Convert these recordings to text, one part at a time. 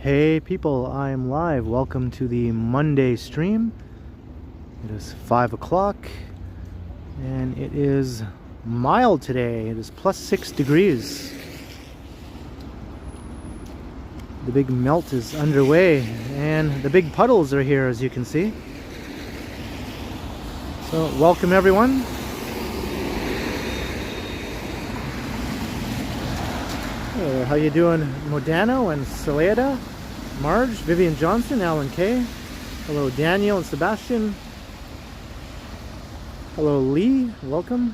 Hey people, I am live. Welcome to the Monday stream. It is 5 o'clock and it is mild today. It is plus 6 degrees. The big melt is underway and the big puddles are here, as you can see. So welcome everyone. Hey, how you doing, Modano and Saleda, Marge, Vivian Johnson, Alan K. Hello, Daniel and Sebastian. Hello, Lee. Welcome.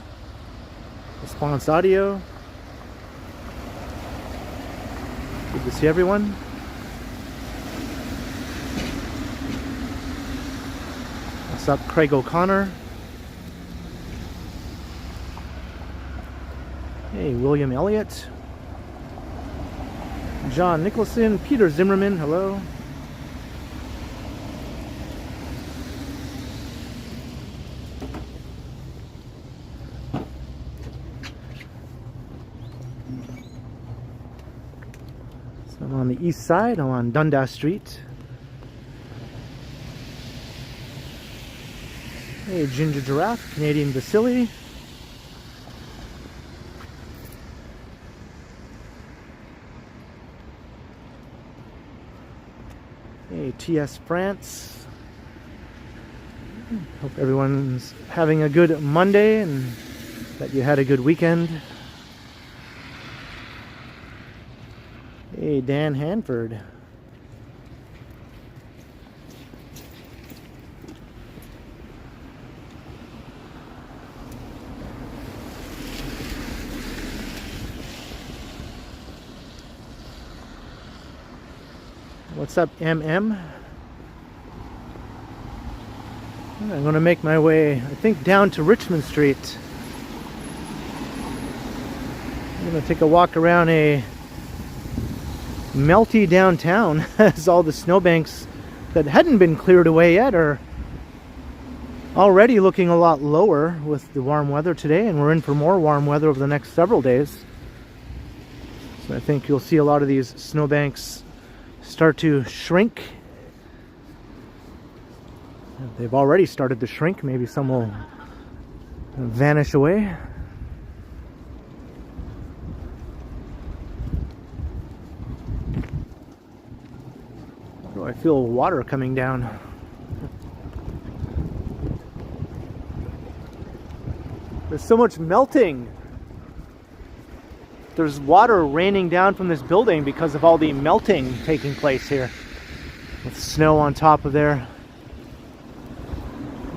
Response Audio. Good to see everyone. What's up, Craig O'Connor? Hey, William Elliott. John Nicholson, Peter Zimmerman, hello. So I'm on the east side, I'm on Dundas Street. Hey, Ginger Giraffe, Canadian Vasily. Hey, TS France. Hope everyone's having a good Monday and that you had a good weekend. Hey, Dan Hanford. What's up, MM? I'm going to make my way, I think, down to Richmond Street. I'm going to take a walk around a Melty downtown as all the snowbanks that hadn't been cleared away yet are already looking a lot lower with the warm weather today, and we're in for more warm weather over the next several days. So I think you'll see a lot of these snowbanks start to shrink. They've already started to shrink. Maybe some will vanish away. Oh, I feel water coming down. There's so much melting. There's water raining down from this building because of all the melting taking place here. With snow on top of there.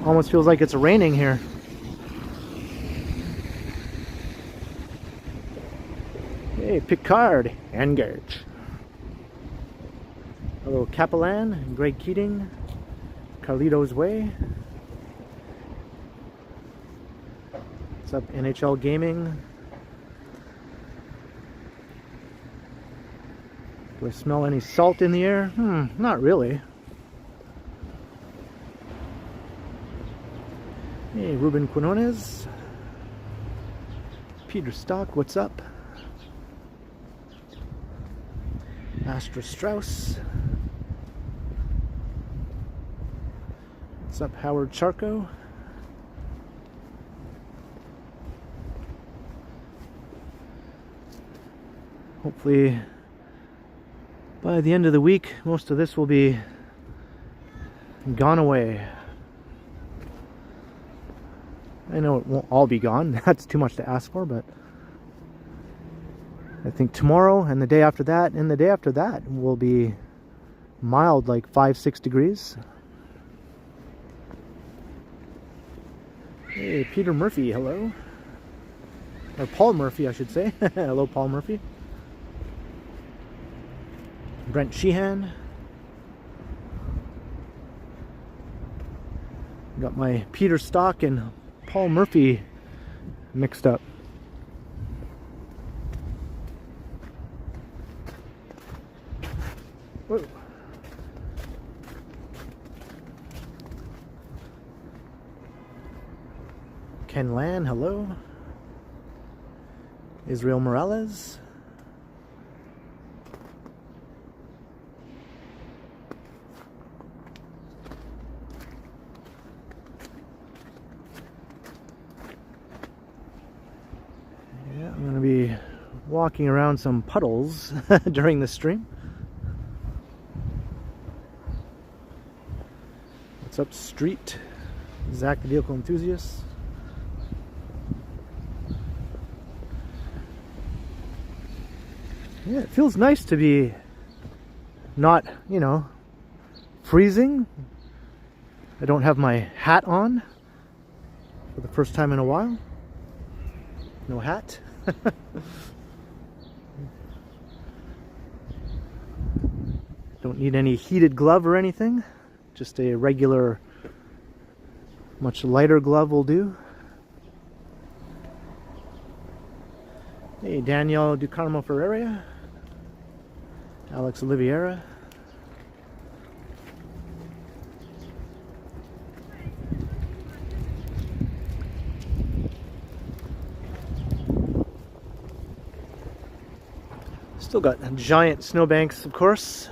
Almost feels like it's raining here. Hey, Picard, engage. Hello, Capellan, Greg Keating, Carlito's Way. What's up, NHL Gaming? Do I smell any salt in the air? Not really. Hey, Ruben Quinones. Peter Stock, what's up? Astra Strauss. What's up, Howard Charco? Hopefully by the end of the week, most of this will be gone away. I know it won't all be gone. That's too much to ask for, but I think tomorrow and the day after that and the day after that will be mild, like 5-6 degrees. Hey, Peter Murphy, hello. Or Paul Murphy, I should say. Hello, Paul Murphy. Brent Sheehan. Got my Peter Stock and Paul Murphy mixed up. Whoa. Ken Lan, hello. Israel Morales. walking around some puddles during the stream. What's up, Street? Zach the Vehicle Enthusiast. Yeah, it feels nice to be not, you know, freezing. I don't have my hat on for the first time in a while. No hat. Don't need any heated glove or anything. Just a regular, much lighter glove will do. Hey, Daniel DiCarmo Ferreira. Alex Oliveira. Still got giant snowbanks, of course.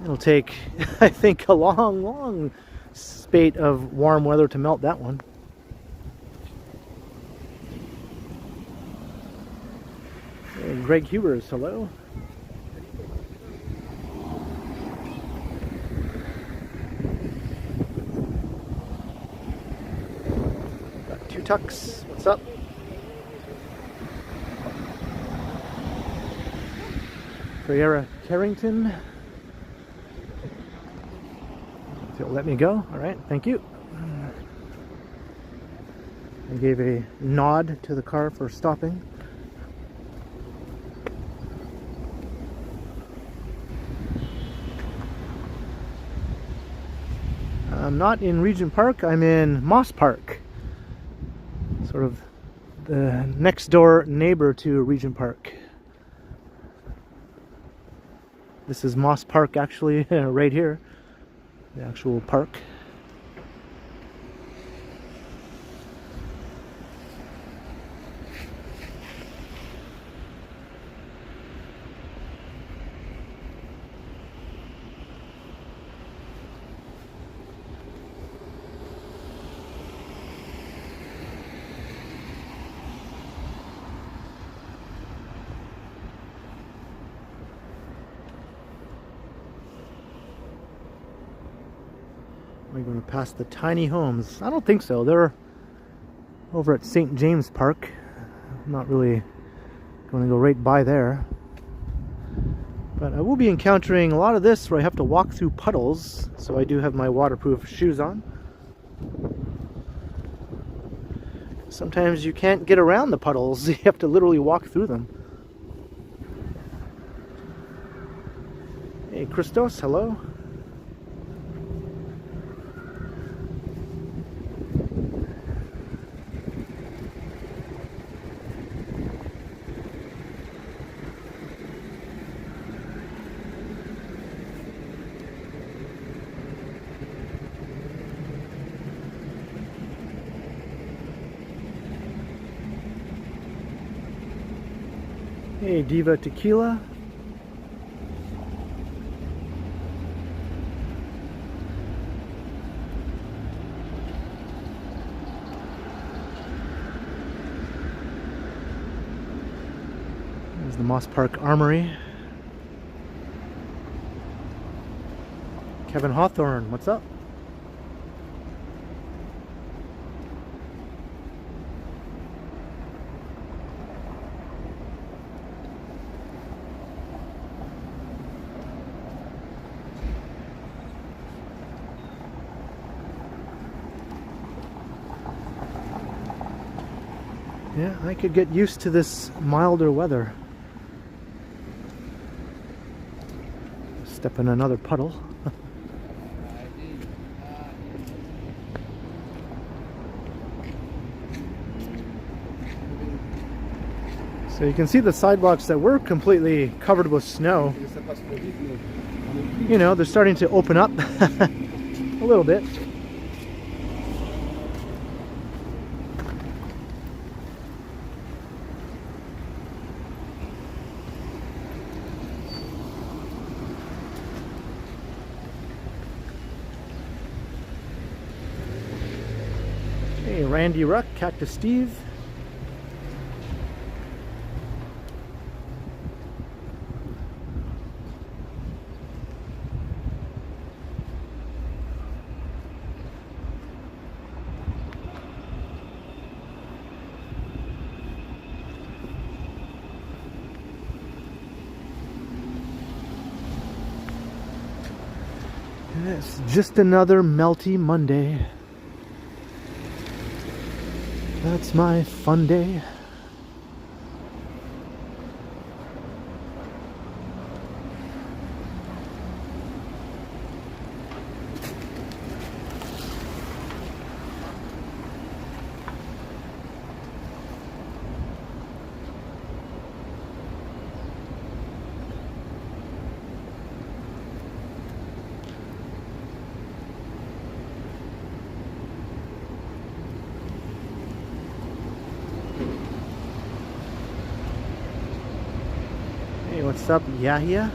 It'll take, I think, a long spate of warm weather to melt that one. Hey, Greg Hubers, hello. Got two Tucks, what's up? Ferreira Carrington. If you'll let me go. Alright, thank you. I gave a nod to the car for stopping. I'm not in Regent Park, I'm in Moss Park. Sort of the next door neighbor to Regent Park. This is Moss Park, actually, right here. The actual park. Am I going to pass the tiny homes? I don't think so. They're over at St. James Park. I'm not really going to go right by there. But I will be encountering a lot of this where I have to walk through puddles. So I do have my waterproof shoes on. Sometimes you can't get around the puddles. You have to literally walk through them. Hey, Christos, hello. Hey, Diva Tequila. There's the Moss Park Armory. Kevin Hawthorne, what's up? Yeah, I could get used to this milder weather. Step in another puddle. So you can see the sidewalks that were completely covered with snow. You know, they're starting to open up a little bit. Hey, Randy Ruck, Cactus Steve. It's just another Melty Monday. That's my fun day. Hey, what's up, Yahya?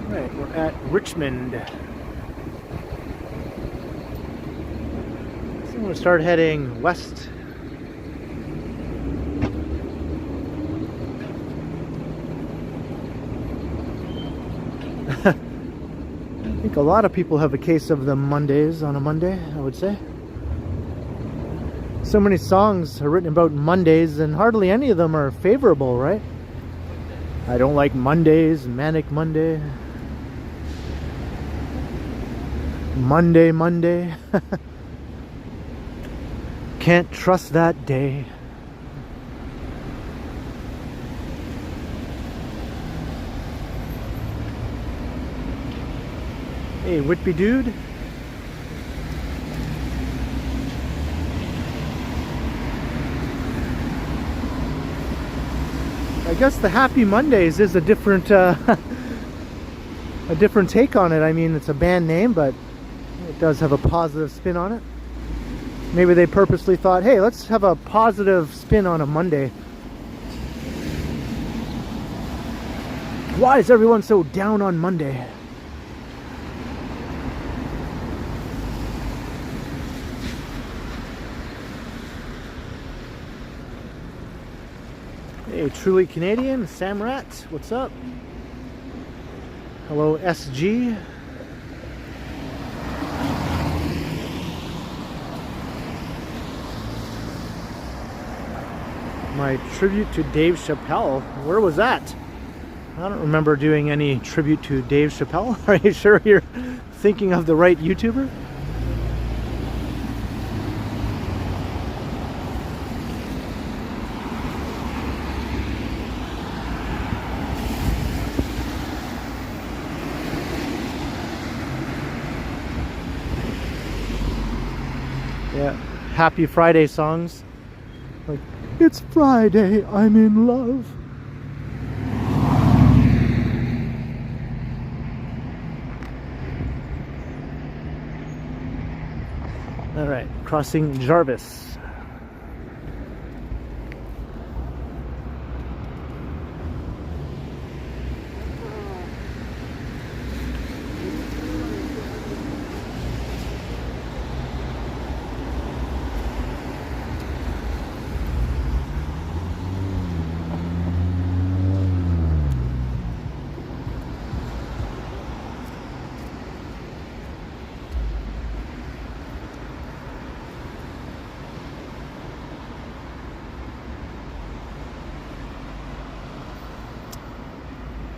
Alright, we're at Richmond. So we'll start heading west. I think a lot of people have a case of the Mondays on a Monday, I would say. So many songs are written about Mondays and hardly any of them are favorable, right? I don't like Mondays, Manic Monday. Monday, Monday. Can't trust that day. Hey, Whitby dude. I guess the Happy Mondays is a different a different take on it. I mean, it's a band name, but it does have a positive spin on it. Maybe they purposely thought, hey, let's have a positive spin on a Monday. Why is everyone so down on Monday? Hey, truly Canadian, Sam Rat, what's up? Hello, SG. My tribute to Dave Chappelle. Where was that? I don't remember doing any tribute to Dave Chappelle. Are you sure you're thinking of the right YouTuber? Yeah, Happy Friday songs. Like, it's Friday, I'm in love. All right, crossing Jarvis.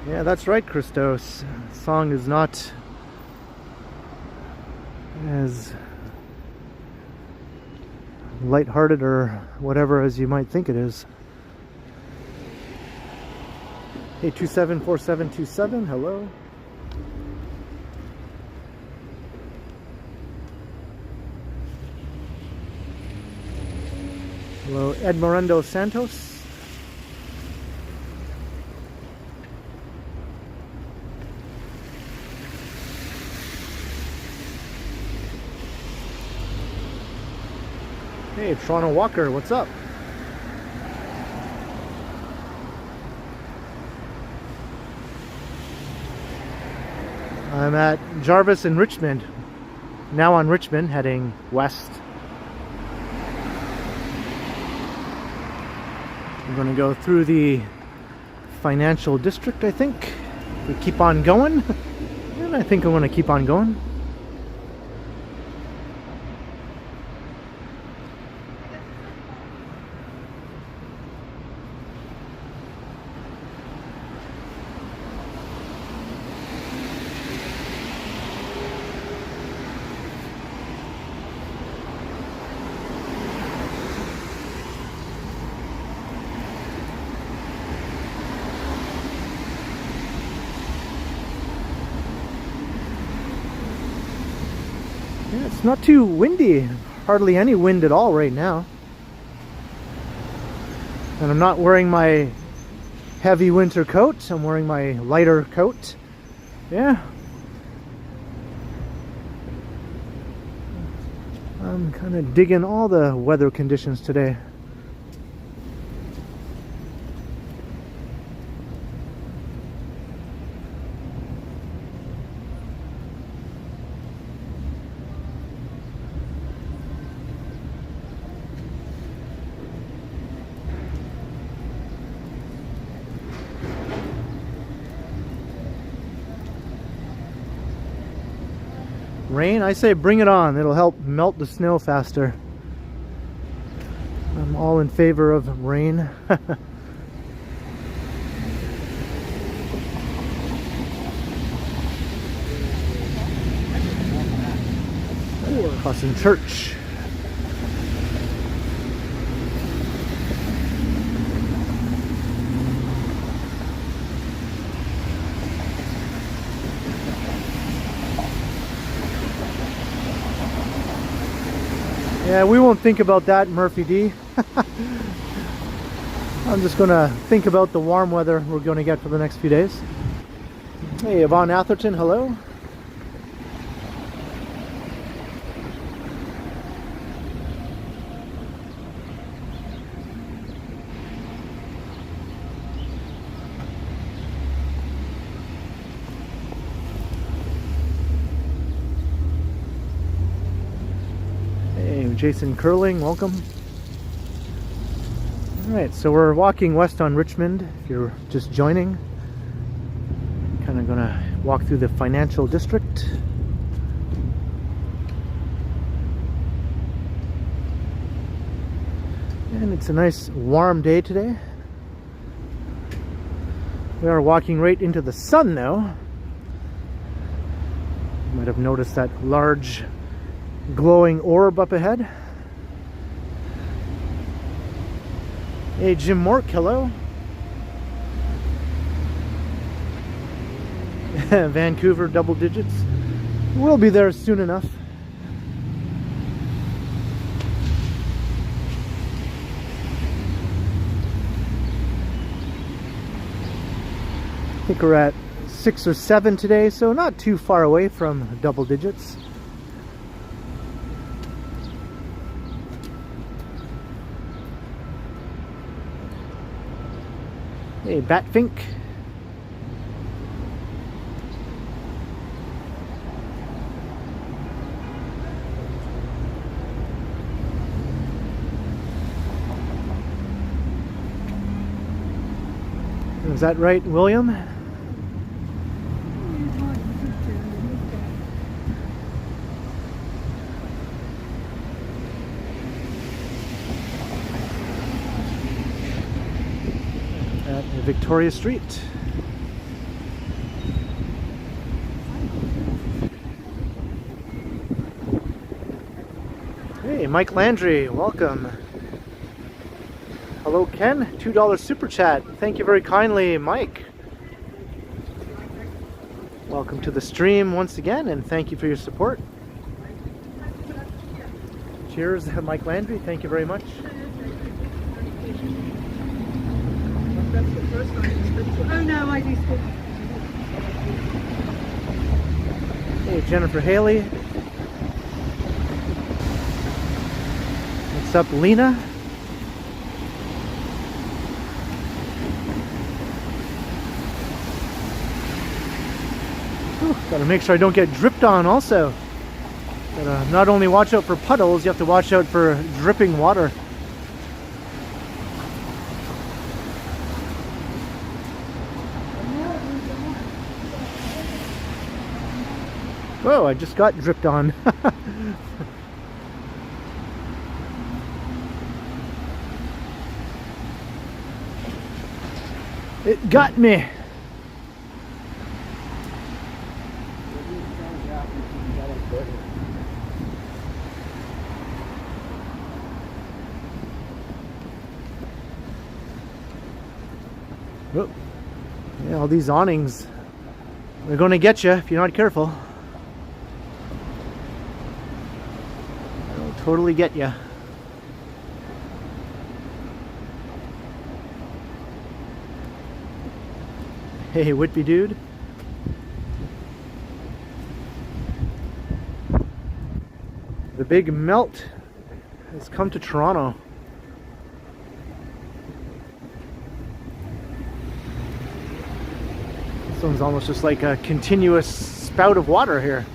Yeah, that's right, Christos. The song is not as lighthearted or whatever as you might think it is. Hey, 274727, hello. Hello, Edmundo Santos. Hey, Toronto Walker, what's up? I'm at Jarvis in Richmond. Now on Richmond, heading west. I'm going to go through the financial district, I think. We keep on going. And I think I'm going to keep on going. Yeah, it's not too windy. Hardly any wind at all right now. And I'm not wearing my heavy winter coat. I'm wearing my lighter coat. Yeah. I'm kind of digging all the weather conditions today. Rain, I say bring it on. It'll help melt the snow faster. I'm all in favor of rain. Crossing Church. Yeah, we won't think about that, Murphy D. I'm just gonna think about the warm weather we're gonna get for the next few days. Hey, Yvonne Atherton, hello. Jason Curling, welcome. Alright, so we're walking west on Richmond, if you're just joining. Kind of gonna walk through the financial district. And it's a nice warm day today. We are walking right into the sun now. You might have noticed that large glowing orb up ahead. Hey, Jim Mork, hello. Vancouver double digits. We'll be there soon enough. I think we're at 6 or 7 today, so not too far away from double digits. Hey, Batfink. Is that right, William? At Victoria Street. Hey, Mike Landry, welcome. Hello, Ken. $2 super chat. Thank you very kindly, Mike. Welcome to the stream once again, and thank you for your support. Cheers, Mike Landry. Thank you very much. Oh no, I do skip. Hey, Jennifer Haley. What's up, Lena? Ooh, gotta make sure I don't get dripped on also. Gotta not only watch out for puddles, you have to watch out for dripping water. Whoa, I just got dripped on. It got me. Oh, yeah, all these awnings, they're going to get you if you're not careful. Totally get ya. Hey, Whitby dude. The big melt has come to Toronto. This one's almost just like a continuous spout of water here.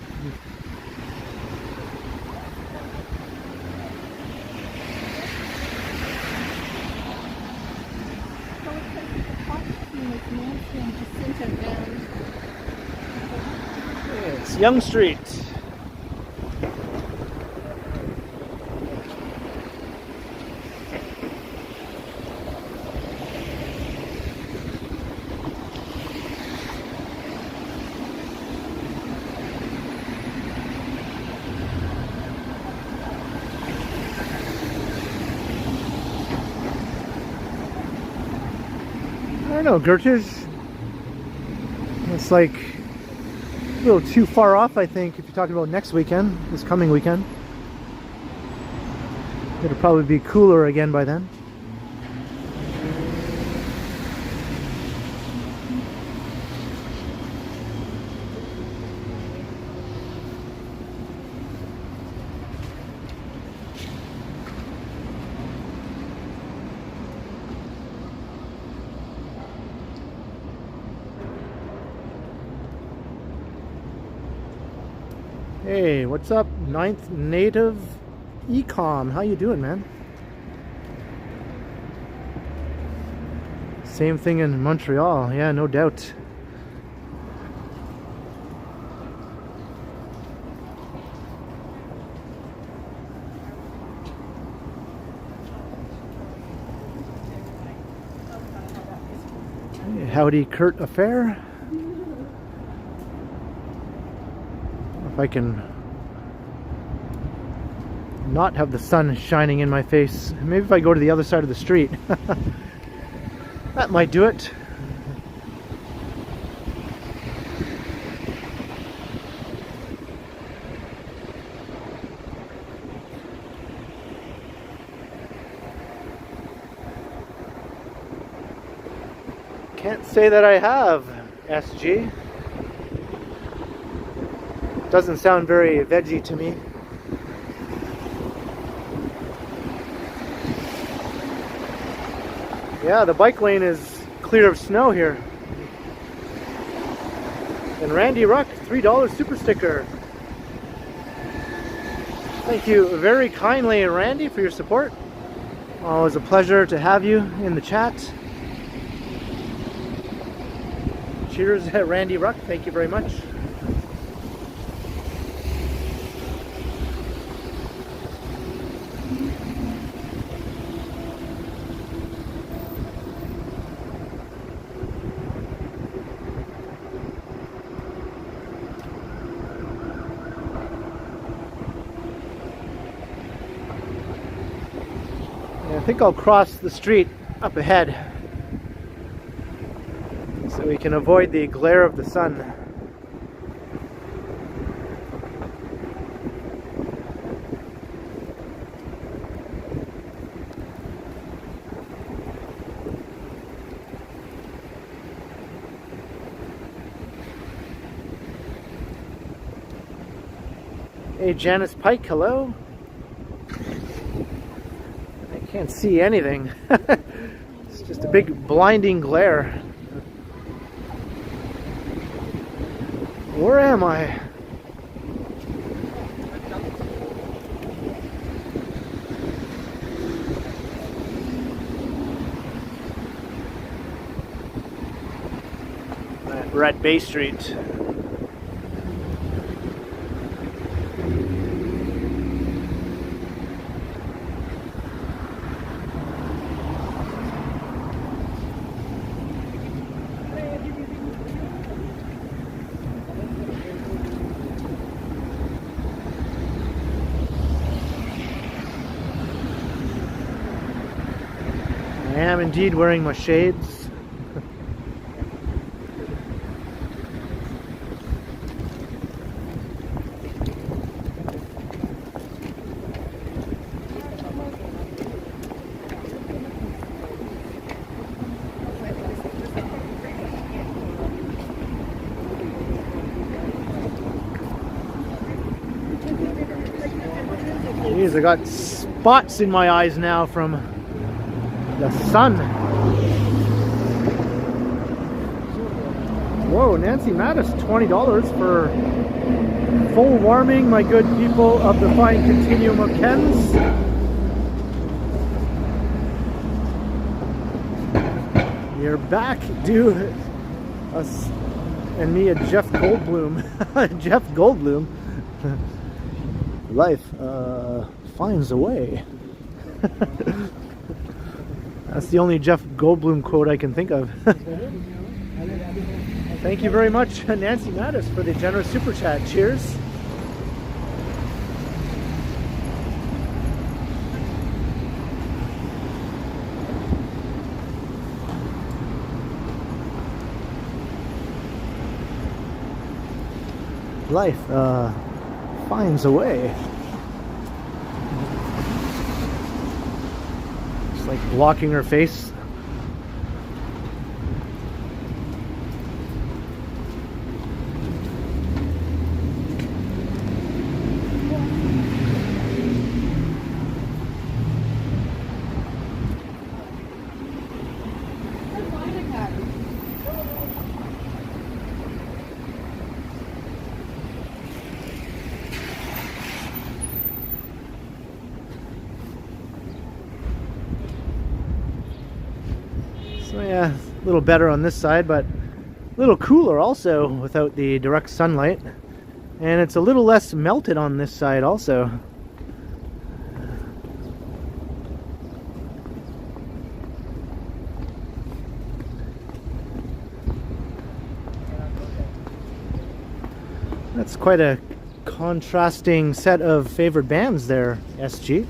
It's Yonge Street. I don't know, Gertish. It's like a little too far off, I think, if you're talking about next weekend, this coming weekend. It'll probably be cooler again by then. Hey, what's up, 9th Native Ecom? How you doing, man? Same thing in Montreal, yeah, no doubt. Hey, howdy, Kurt Affair. If I can not have the sun shining in my face. Maybe if I go to the other side of the street. That might do it. Can't say that I have, SG. Doesn't sound very veggie to me. Yeah, the bike lane is clear of snow here. And Randy Ruck, $3 super sticker. Thank you very kindly, Randy, for your support. Always a pleasure to have you in the chat. Cheers, Randy Ruck. Thank you very much. I think I'll cross the street up ahead so we can avoid the glare of the sun. Hey, Janice Pike, hello. Can't see anything. It's just a big blinding glare. Where am I? We're at Bay Street. I am indeed wearing my shades. I got spots in my eyes now from the sun. Whoa, Nancy Mattis, $20 for full warming, my good people of the fine continuum of Kens. You're back, dude. Us and me and Jeff Goldblum. Jeff Goldblum. Life finds a way. That's the only Jeff Goldblum quote I can think of. Thank you very much, Nancy Mattis, for the generous super chat. Cheers. Life finds a way. It's like blocking her face. So yeah, a little better on this side, but a little cooler also without the direct sunlight. And it's a little less melted on this side also. That's quite a contrasting set of favorite bands there, SG.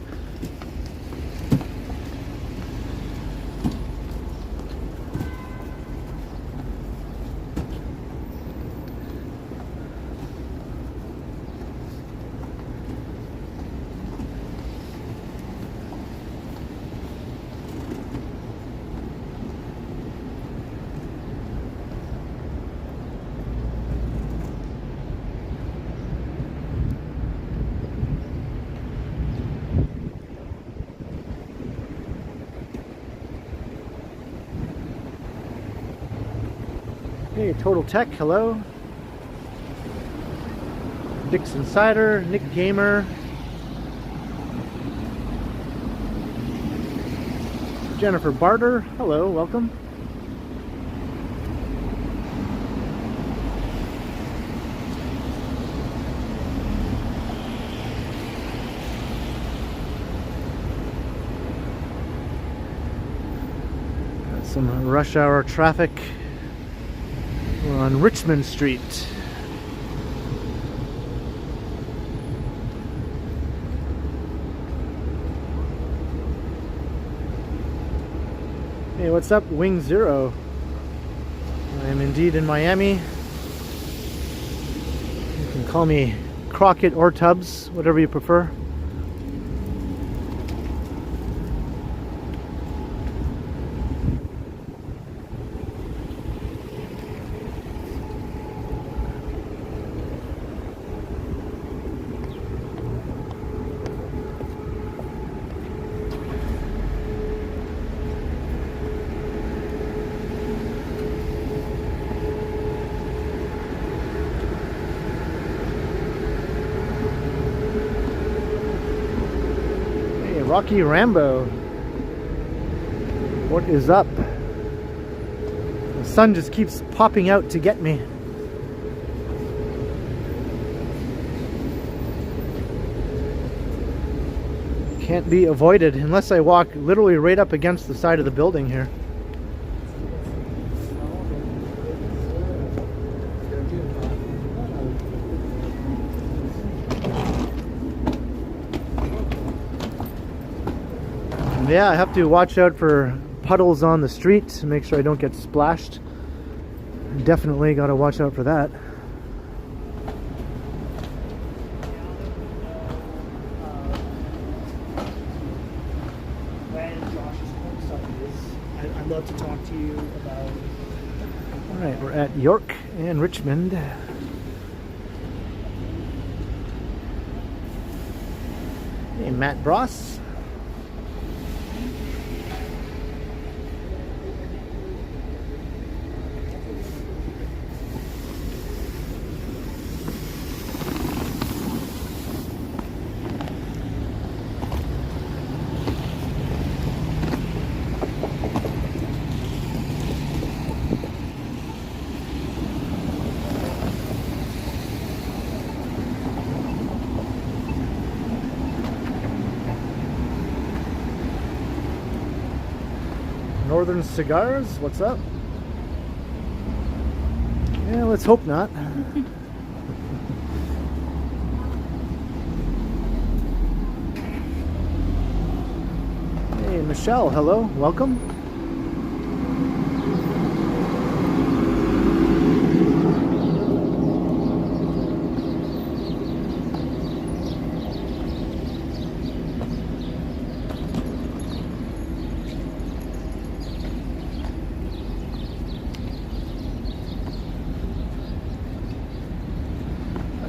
Hey, Total Tech, hello. Dick's Insider, Nick Gamer. Jennifer Barter, hello, welcome. Got some rush hour traffic. We're on Richmond Street. Hey, what's up, Wing Zero? I am indeed in Miami. You can call me Crockett or Tubbs, whatever you prefer. Rocky Rambo, what is up? The sun just keeps popping out to get me. Can't be avoided unless I walk literally right up against the side of the building here. Yeah, I have to watch out for puddles on the street to make sure I don't get splashed. Definitely got to watch out for that. When Josh's home stuff is, I'd love to talk to you about. All right, we're at York and Richmond. Hey, Matt Bross. Northern Cigars, what's up? Yeah, let's hope not. Hey, Michelle, hello, welcome.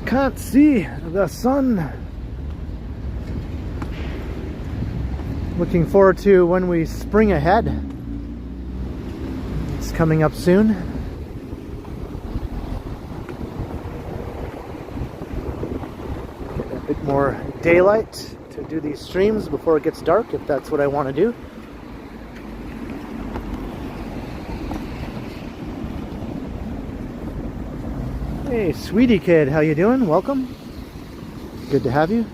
Can't see the sun. Looking forward to when we spring ahead. It's coming up soon. Get a bit more daylight to do these streams before it gets dark, if that's what I want to do. Hey, sweetie kid, how you doing? Welcome. Good to have you.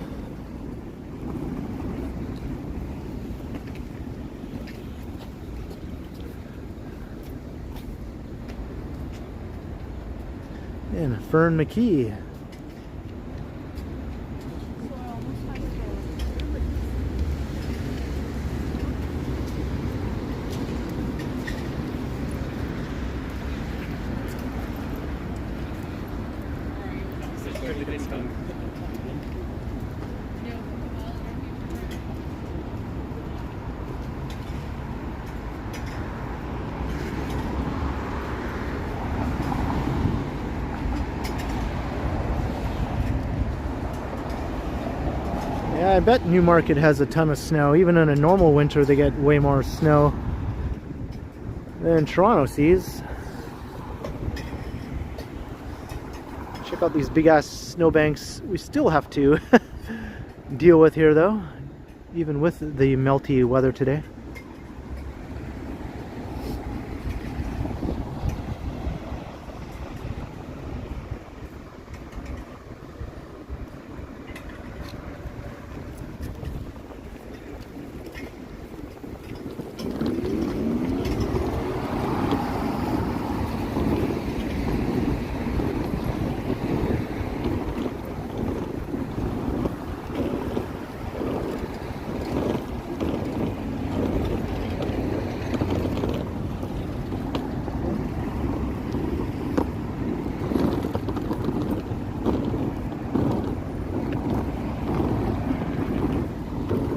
And Fern McKee. Yeah, I bet Newmarket has a ton of snow. Even in a normal winter, they get way more snow than Toronto sees. Check out these big ass snowbanks we still have to deal with here though, even with the melty weather today.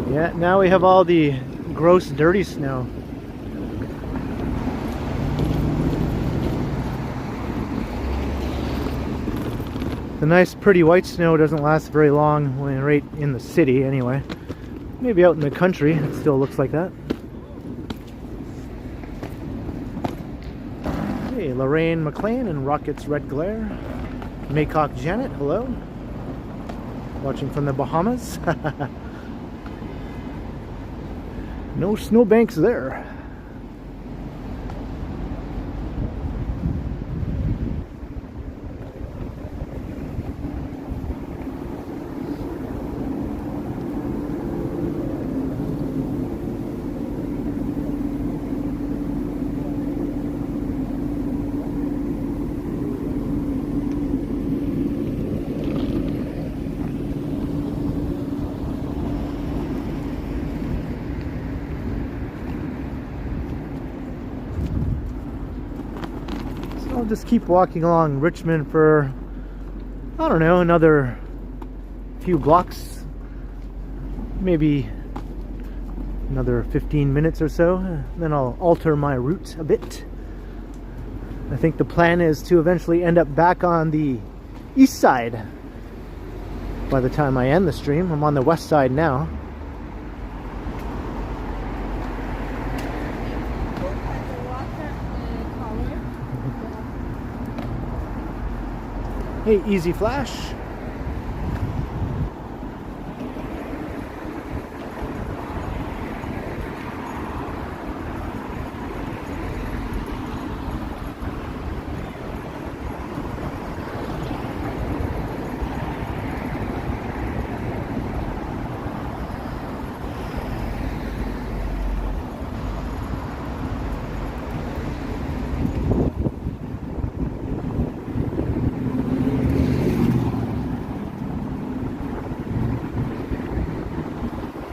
Yeah, now we have all the gross, dirty snow. The nice, pretty white snow doesn't last very long when right in the city, anyway. Maybe out in the country, it still looks like that. Hey, Lorraine McLean and Rocket's Red Glare. Maycock Janet, hello. Watching from the Bahamas. No snowbanks there. I'll just keep walking along Richmond for, I don't know, another few blocks, maybe another 15 minutes or so, then I'll alter my route a bit. I think the plan is to eventually end up back on the east side by the time I end the stream. I'm on the west side now. Hey, Easy Flash.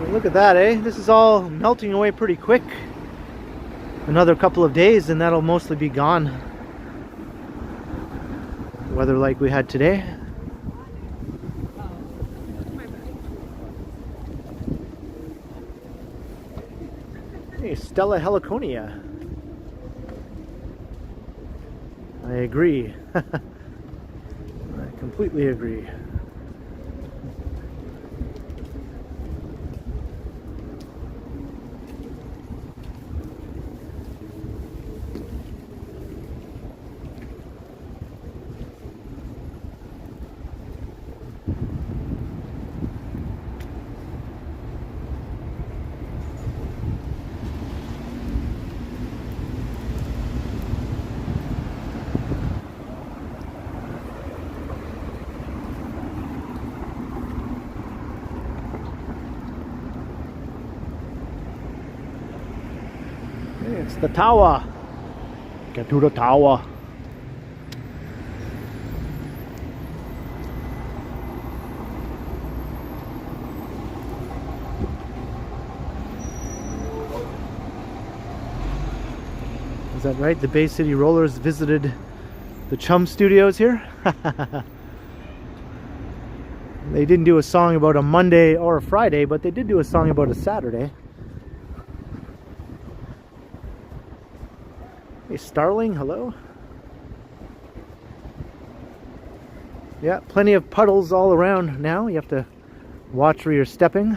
Look at that, eh? This is all melting away pretty quick. Another couple of days and that'll mostly be gone. Weather like we had today. Hey, Stella Heliconia. I agree. I completely agree. It's the tower. Get to the tower. Is that right? The Bay City Rollers visited the Chum Studios here. They didn't do a song about a Monday or a Friday, but they did do a song about a Saturday. Hey, Starling, hello. Yeah, plenty of puddles all around now. You have to watch where you're stepping.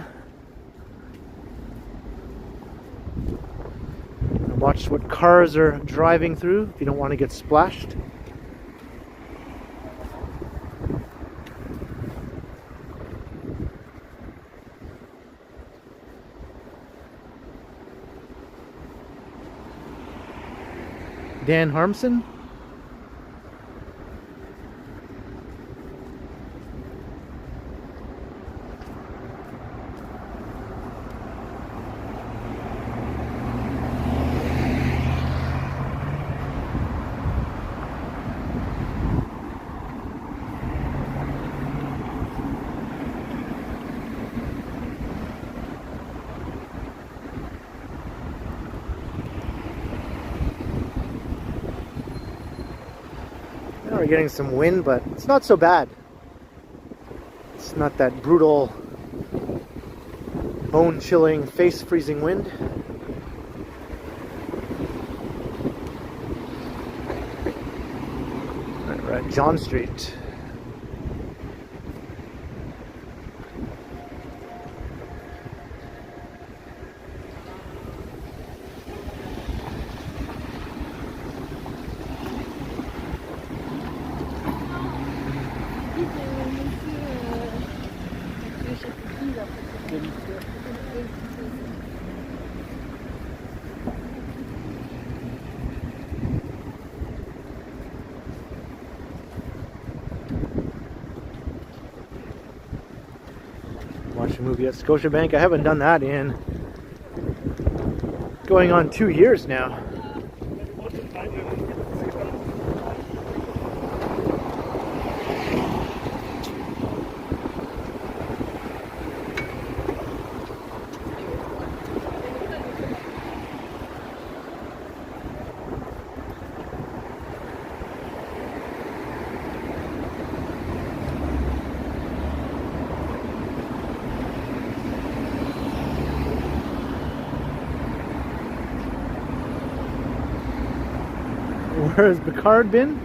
And watch what cars are driving through if you don't want to get splashed. Dan Harmson. We're getting some wind, but it's not so bad. It's not that brutal, bone-chilling, face-freezing wind. All right, we're at John Street. Watch a movie at Scotiabank. I haven't done that in going on 2 years now. Where has Picard been?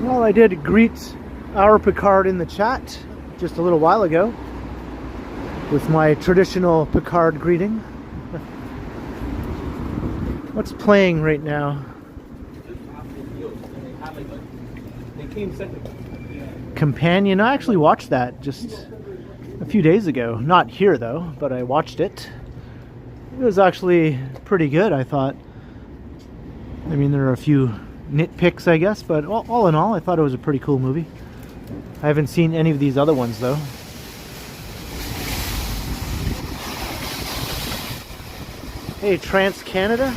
Well, I did greet Our Picard in the chat just a little while ago with my traditional Picard greeting. What's playing right now? Companion. I actually watched that just a few days ago. Not here though, but I watched it. It was actually pretty good, I thought. I mean, there are a few nitpicks, I guess, but all in all, I thought it was a pretty cool movie. I haven't seen any of these other ones though. Hey, Trans Canada.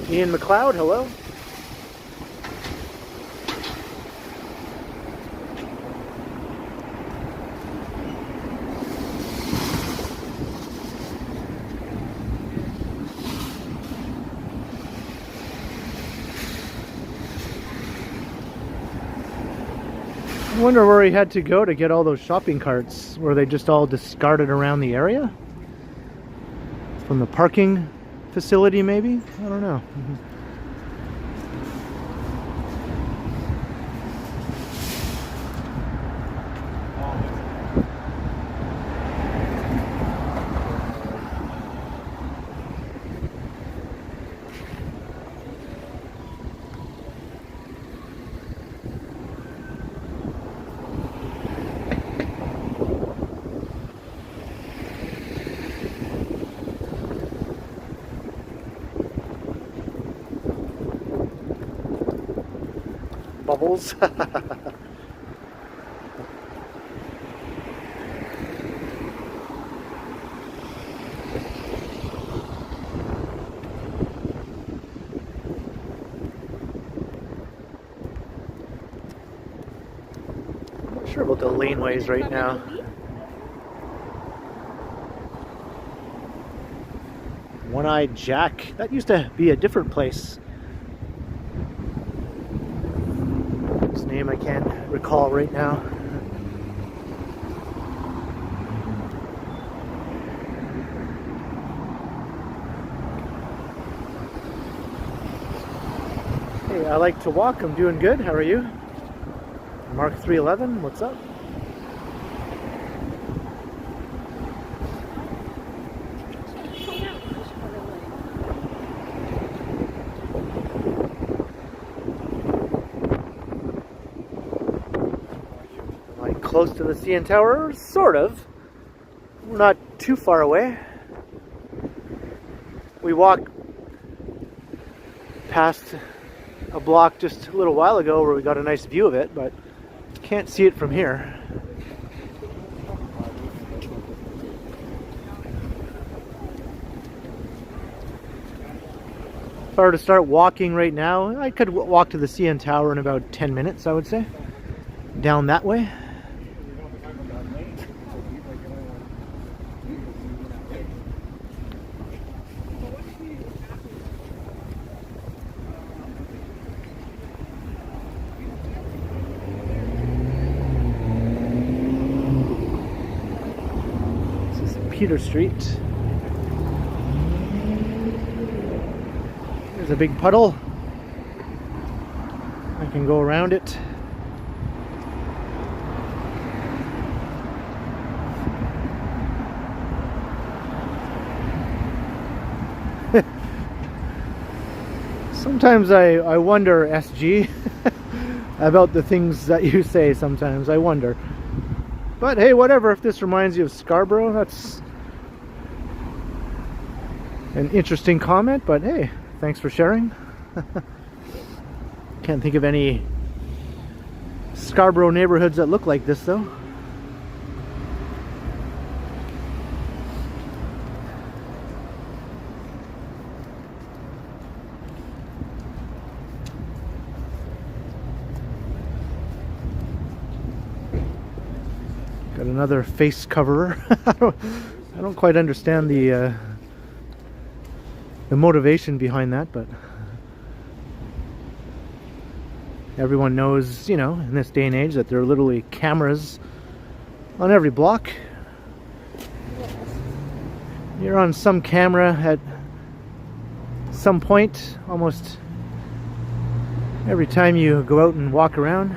Ian McLeod, hello. I wonder where he had to go to get all those shopping carts. Were they just all discarded around the area? From the parking facility, maybe? I don't know. Bubbles. Not sure about the laneways right now. One-Eyed Jack. That used to be a different place. Name I can't recall right now. Hey, I like to walk. I'm doing good. How are you? Mark 311, what's up? Close to the CN Tower, sort of. We're not too far away. We walked past a block just a little while ago where we got a nice view of it, but can't see it from here. If I were to start walking right now, I could walk to the CN Tower in about 10 minutes, I would say. Down that way. Peter Street. There's a big puddle. I can go around it. Sometimes I wonder, SG, about the things that you say sometimes. I wonder. But hey, whatever, if this reminds you of Scarborough, that's an interesting comment, but hey, thanks for sharing. Can't think of any Scarborough neighborhoods that look like this though. Got another face coverer. I don't quite understand the motivation behind that, but everyone knows, you know, in this day and age that there are literally cameras on every block. You're on some camera at some point almost every time you go out and walk around.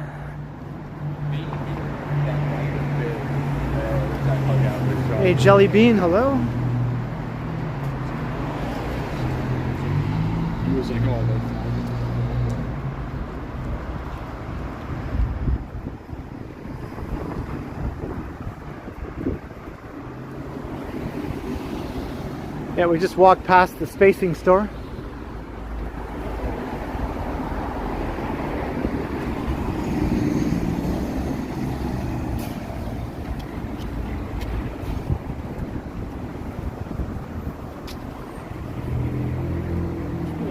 Hey Jelly Bean, hello. He was like, oh, that's Yeah, we just walked past the spacing store. Hey,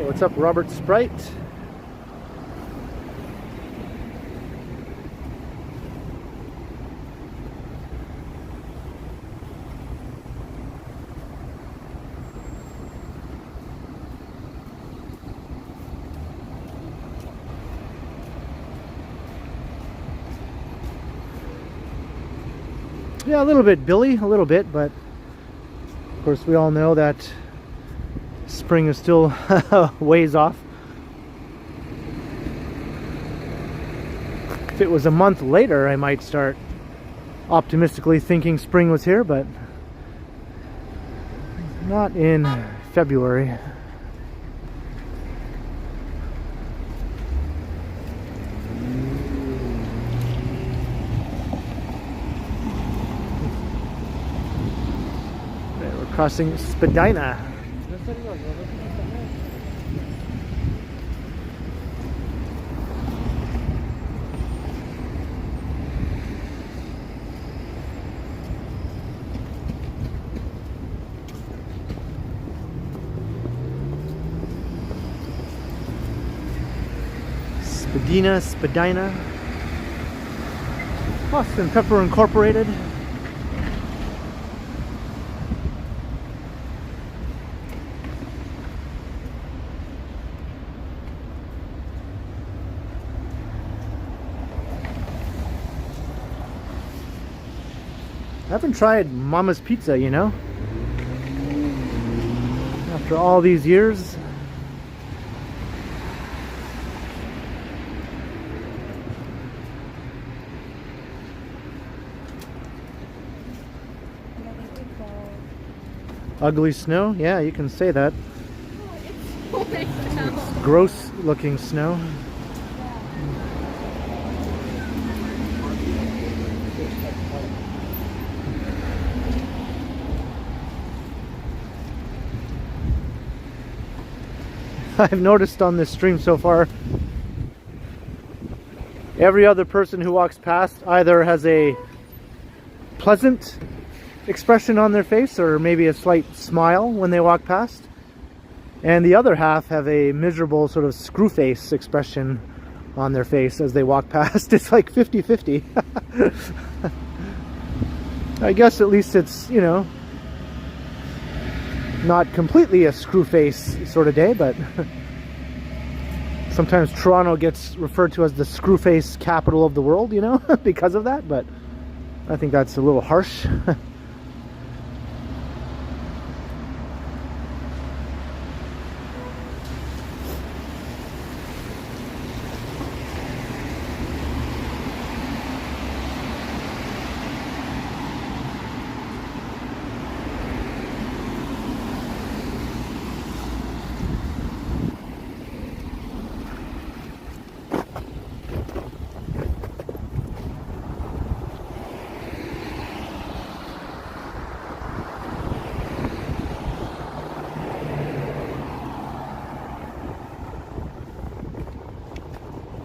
what's up, Robert Sprite? Yeah, a little bit, Billy, a little bit, but of course we all know that spring is still ways off. If it was a month later, I might start optimistically thinking spring was here, but not in February. Crossing Spadina. Spadina. Boston Pepper Incorporated. I haven't tried Mama's Pizza, you know? After all these years. Ugly snow? Yeah, you can say that. Oh, it's Gross looking snow. I've noticed on this stream so far, every other person who walks past either has a pleasant expression on their face or maybe a slight smile when they walk past, and the other half have a miserable sort of screw face expression on their face as they walk past. It's like 50-50. I guess at least it's, you know, not completely a screw face sort of day, but sometimes Toronto gets referred to as the screw face capital of the world, you know, because of that, but I think that's a little harsh.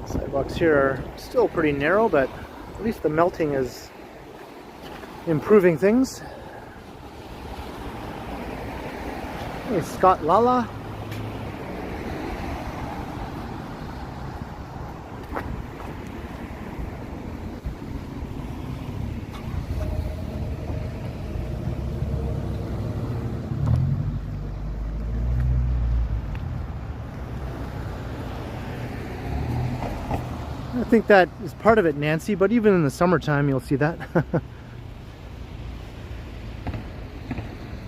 Sidewalks here are still pretty narrow, but at least the melting is improving things. Hey, Scott Lala. I think that is part of it, Nancy, but even in the summertime you'll see that.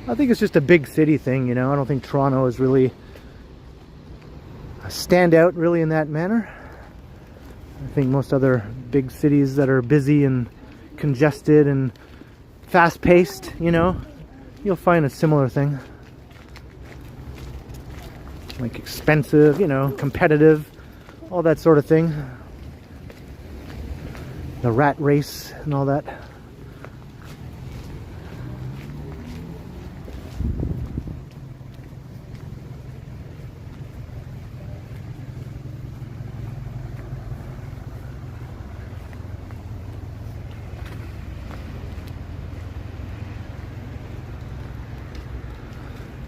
I think it's just a big city thing, you know. I don't think Toronto is really a standout really in that manner. I think most other big cities that are busy and congested and fast-paced, you know, you'll find a similar thing. Like expensive, you know, competitive, all that sort of thing. The rat race and all that.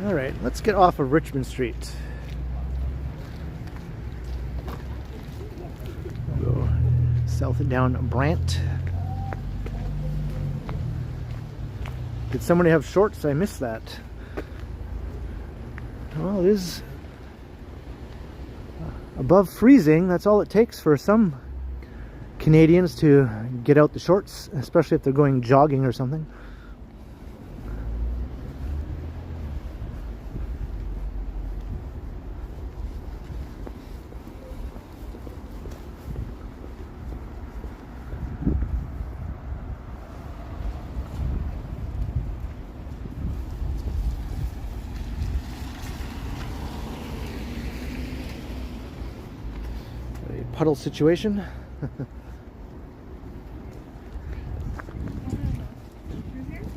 All right, let's get off of Richmond Street. Go south and down Brant. Did somebody have shorts? I missed that. Well, it is above freezing. That's all it takes for some Canadians to get out the shorts, especially if they're going jogging or something. Puddle situation.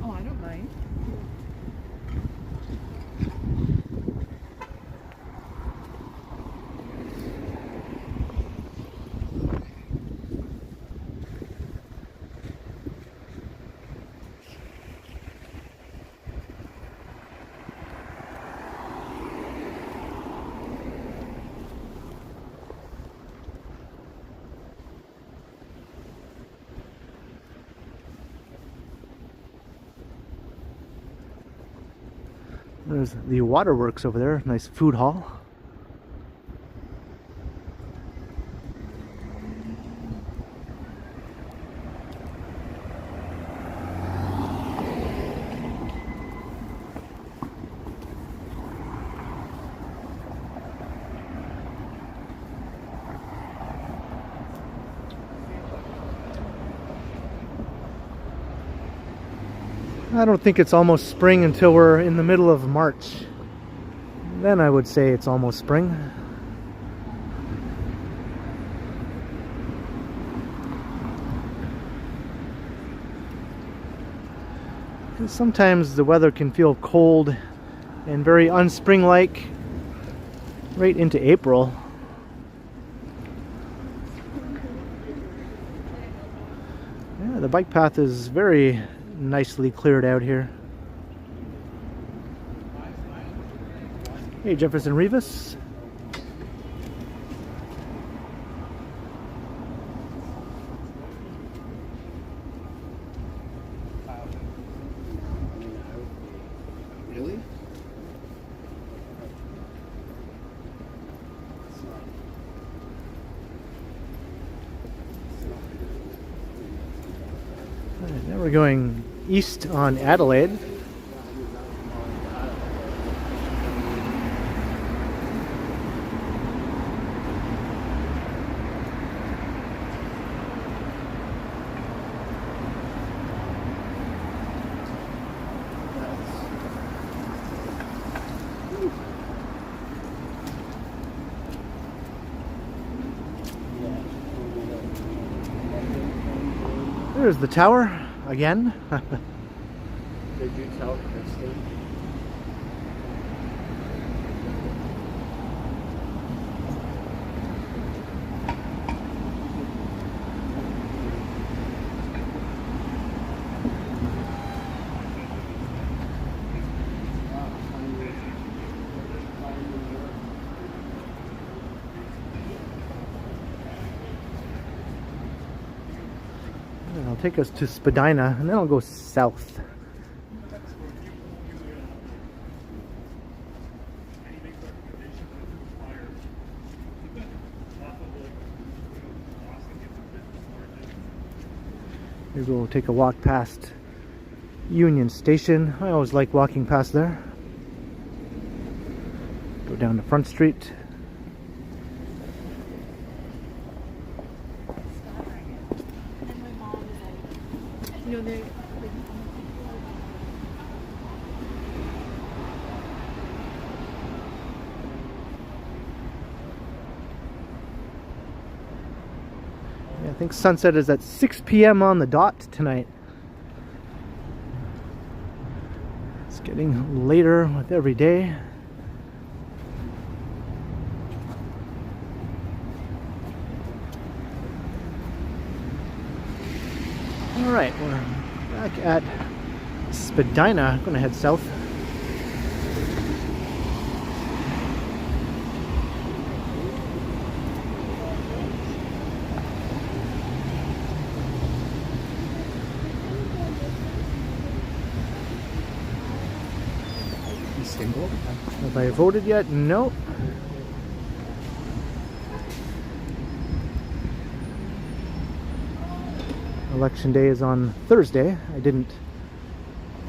Oh, I don't mind. There's the waterworks over there, nice food hall. I don't think it's almost spring until we're in the middle of March. Then I would say it's almost spring. And sometimes the weather can feel cold and very unspring-like right into April. Yeah, the bike path is very nicely cleared out here. Hey, Jefferson Rivas. Really? Alright, now we're going east on Adelaide. There's the tower again. They do tell Kristen. And I'll take us to Spadina and then I'll go south. Maybe we'll take a walk past Union Station. I always like walking past there. Go down to Front Street. You know, they Yeah, I think sunset is at 6 p.m. on the dot tonight. It's getting later with every day. Alright, we're back at Spadina. I'm gonna head south. Have I voted yet? No. Election day is on Thursday. I didn't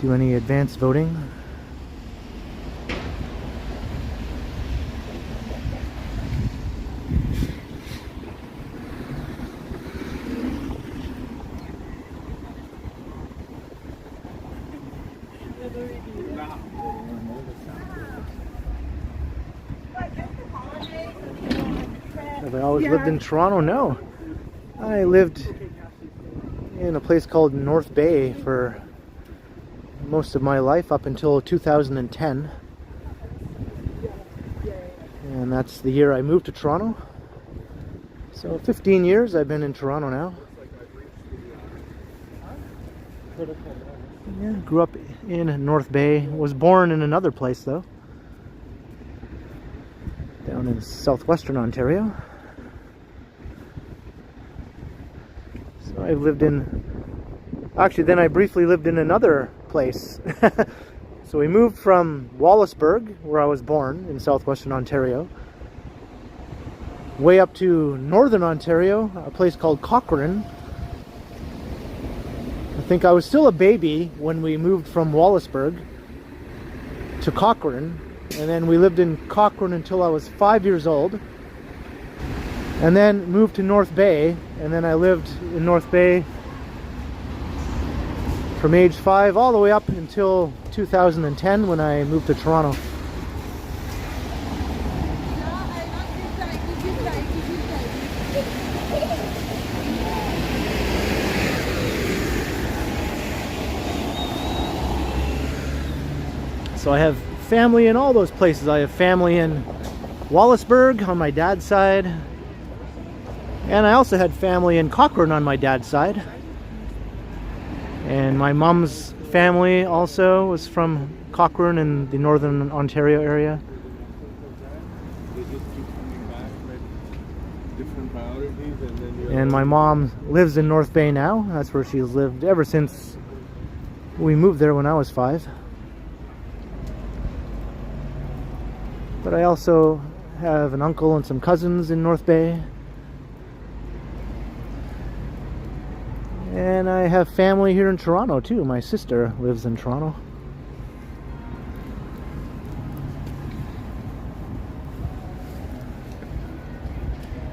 do any advance voting. Have I always lived in Toronto? No. I lived in a place called North Bay for most of my life up until 2010. And that's the year I moved to Toronto. So 15 years I've been in Toronto now. Yeah, grew up in North Bay. Was born in another place though. Down in southwestern Ontario. So I've lived in... Actually, then I briefly lived in another place. So we moved from Wallaceburg, where I was born, in southwestern Ontario, way up to northern Ontario, a place called Cochrane. I think I was still a baby when we moved from Wallaceburg to Cochrane. And then we lived in Cochrane until I was 5 years old. And then moved to North Bay. And then I lived in North Bay from age 5 all the way up until 2010 when I moved to Toronto. So I have family in all those places. I have family in Wallaceburg on my dad's side. And I also had family in Cochrane on my dad's side. And my mom's family also was from Cochrane in the northern Ontario area. And my mom lives in North Bay now. That's where she's lived ever since we moved there when I was 5. But I also have an uncle and some cousins in North Bay. And I have family here in Toronto too. My sister lives in Toronto.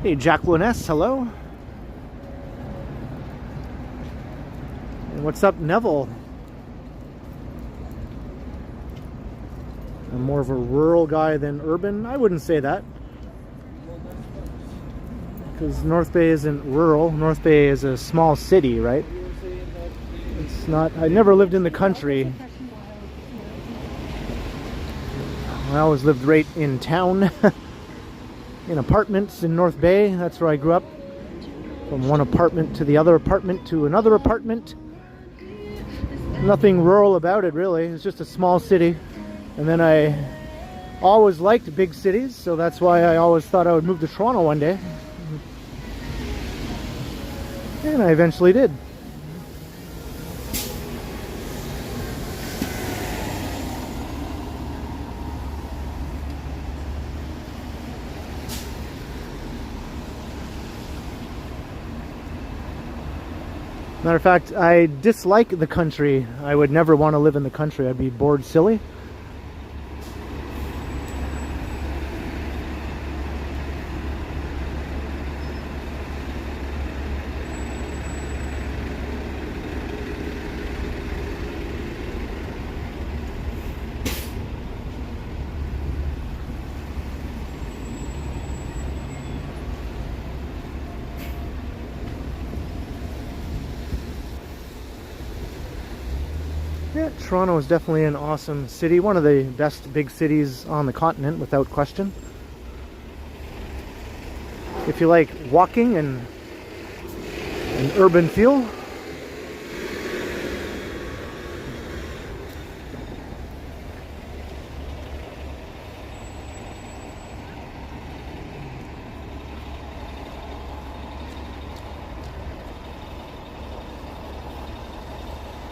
Hey, Jacqueline S., hello. And what's up, Neville? I'm more of a rural guy than urban. I wouldn't say that, because North Bay isn't rural. North Bay is a small city, right? It's not. I never lived in the country. I always lived right in town, in apartments in North Bay. That's where I grew up. From one apartment to the other apartment to another apartment. Nothing rural about it, really. It's just a small city. And then I always liked big cities, so that's why I always thought I would move to Toronto one day. And I eventually did. Matter of fact, I dislike the country. I would never want to live in the country. I'd be bored silly. Yeah, Toronto is definitely an awesome city. One of the best big cities on the continent, without question. If you like walking and an urban feel.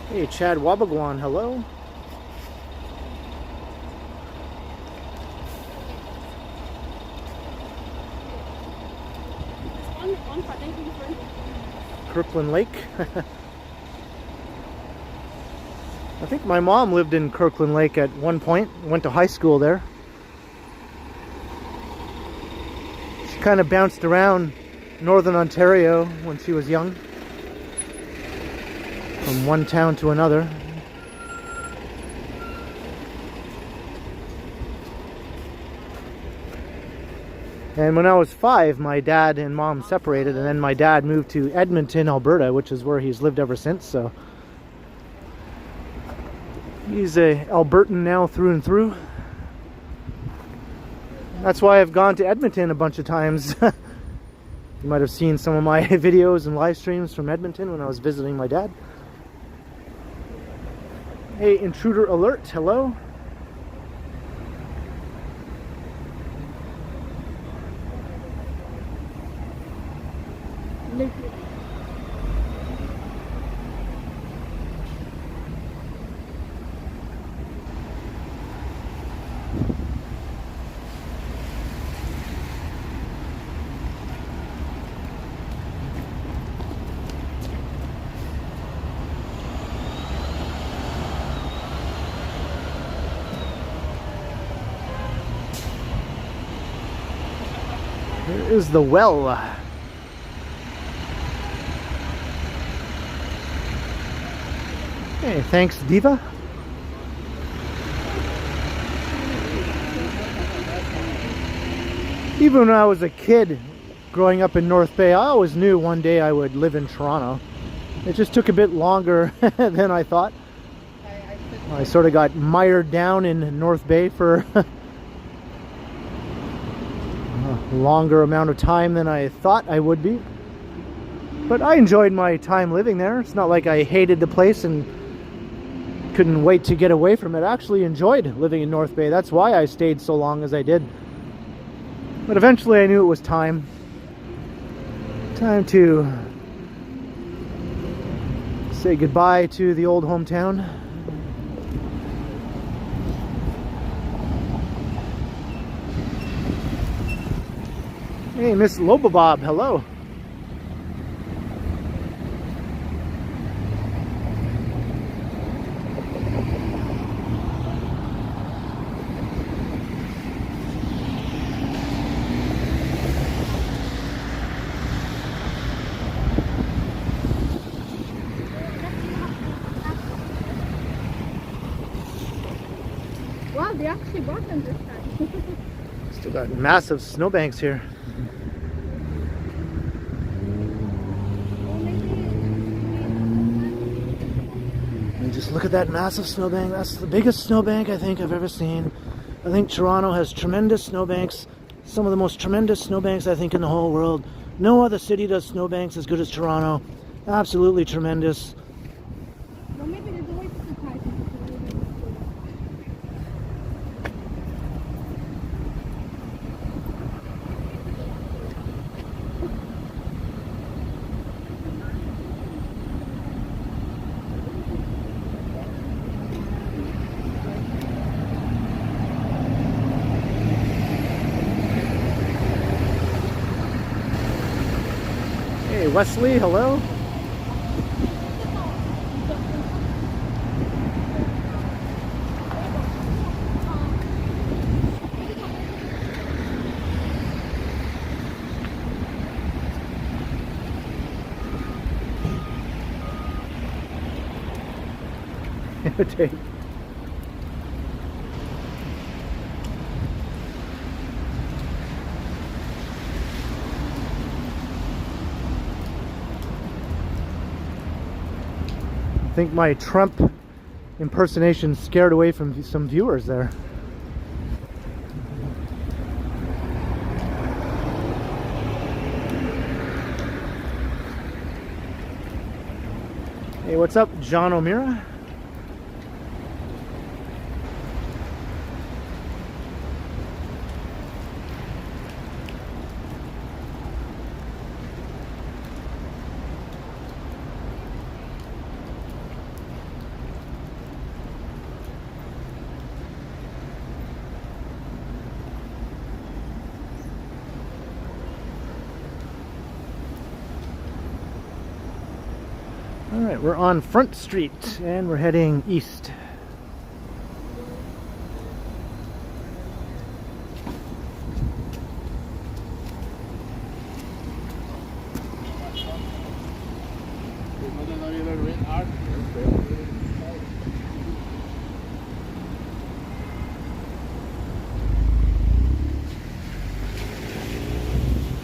Hey, Chad Wabagwan, hello. Kirkland Lake. I think my mom lived in Kirkland Lake at one point. Went to high school there. She kind of bounced around Northern Ontario when she was young. From one town to another. And when I was 5, my dad and mom separated, and then my dad moved to Edmonton, Alberta, which is where he's lived ever since. So he's a Albertan now through and through. That's why I've gone to Edmonton a bunch of times. You might have seen some of my videos and live streams from Edmonton when I was visiting my dad. Hey, intruder alert, hello. Here is the well. Hey, thanks, Diva. Even when I was a kid growing up in North Bay, I always knew one day I would live in Toronto. It just took a bit longer than I thought. I sort of got mired down in North Bay for a longer amount of time than I thought I would be. But I enjoyed my time living there. It's not like I hated the place and couldn't wait to get away from it. I actually enjoyed living in North Bay. That's why I stayed so long as I did. But eventually I knew it was time to say goodbye to the old hometown. Hey, Miss Lobabob, hello. Wow, they actually bought them this time. Still got massive snowbanks here. And just look at that massive snowbank. That's the biggest snowbank I think I've ever seen. I think Toronto has tremendous snowbanks. Some of the most tremendous snowbanks I think in the whole world. No other city does snowbanks as good as Toronto. Absolutely tremendous. Well, maybe there's a way to surprise them. Hey, Wesley, hello. to take. I think my Trump impersonation scared away from some viewers there. Hey, what's up, John O'Meara? Alright, we're on Front Street and we're heading east.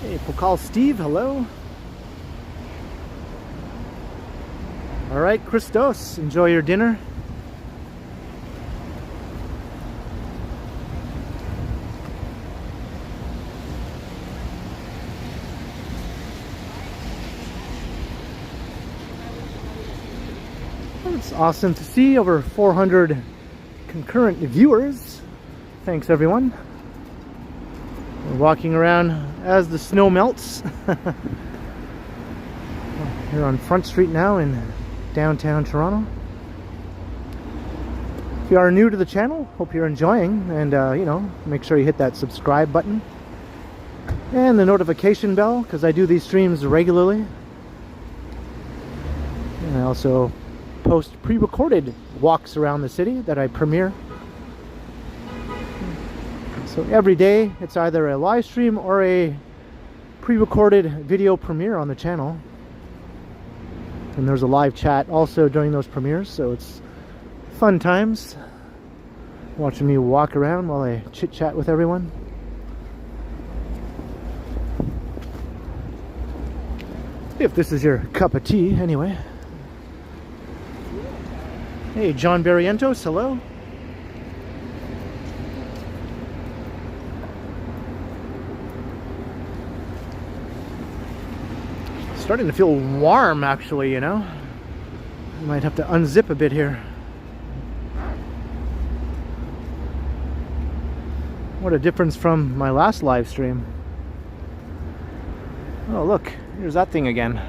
Hey, Pokal Steve, hello. All right, Christos, enjoy your dinner. It's awesome to see over 400 concurrent viewers. Thanks, everyone. We're walking around as the snow melts. We're on Front Street now in downtown Toronto. If you are new to the channel, hope you're enjoying, and you know, make sure you hit that subscribe button and the notification bell, because I do these streams regularly, and I also post pre-recorded walks around the city that I premiere. So every day it's either a live stream or a pre-recorded video premiere on the channel. And there's a live chat also during those premieres, so it's fun times watching me walk around while I chit-chat with everyone. If this is your cup of tea, anyway. Hey, John Barrientos, hello. Starting to feel warm, actually, you know. I might have to unzip a bit here. What a difference from my last live stream. Oh, look, here's that thing again.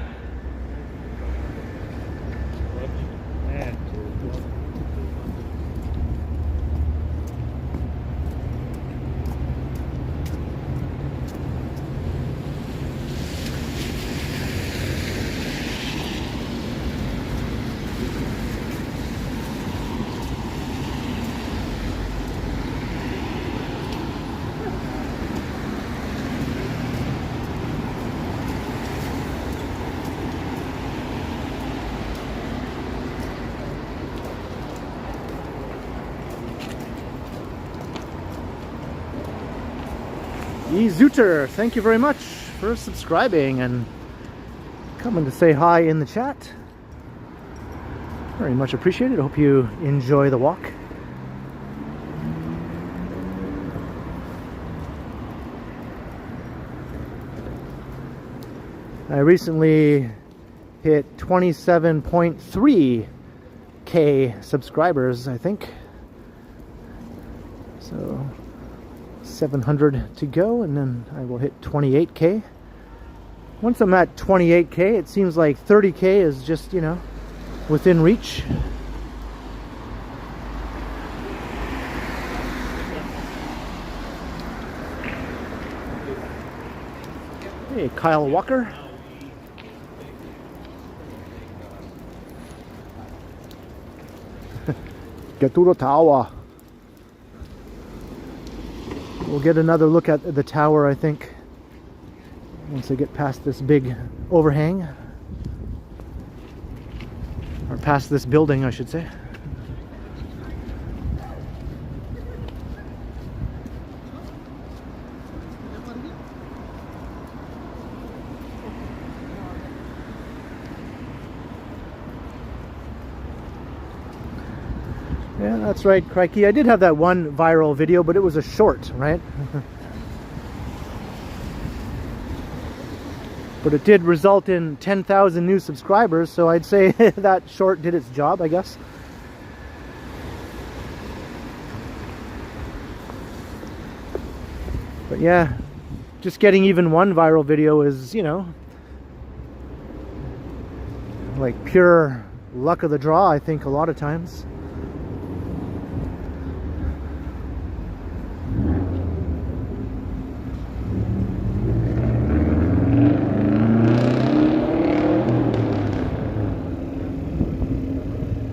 Zooter, thank you very much for subscribing and coming to say hi in the chat. Very much appreciated. I hope you enjoy the walk. I recently hit 27.3k subscribers, I think. So 700 to go, and then I will hit 28k. Once I'm at 28k, it seems like 30k is just, you know, within reach. Hey, Kyle Walker. Get to the tower. We'll get another look at the tower, I think, once I get past this big overhang. Or past this building, I should say. Yeah, that's right, crikey. I did have that one viral video, but it was a short, right? But it did result in 10,000 new subscribers, so I'd say that short did its job, I guess. But yeah, just getting even one viral video is, you know, like pure luck of the draw, I think, a lot of times.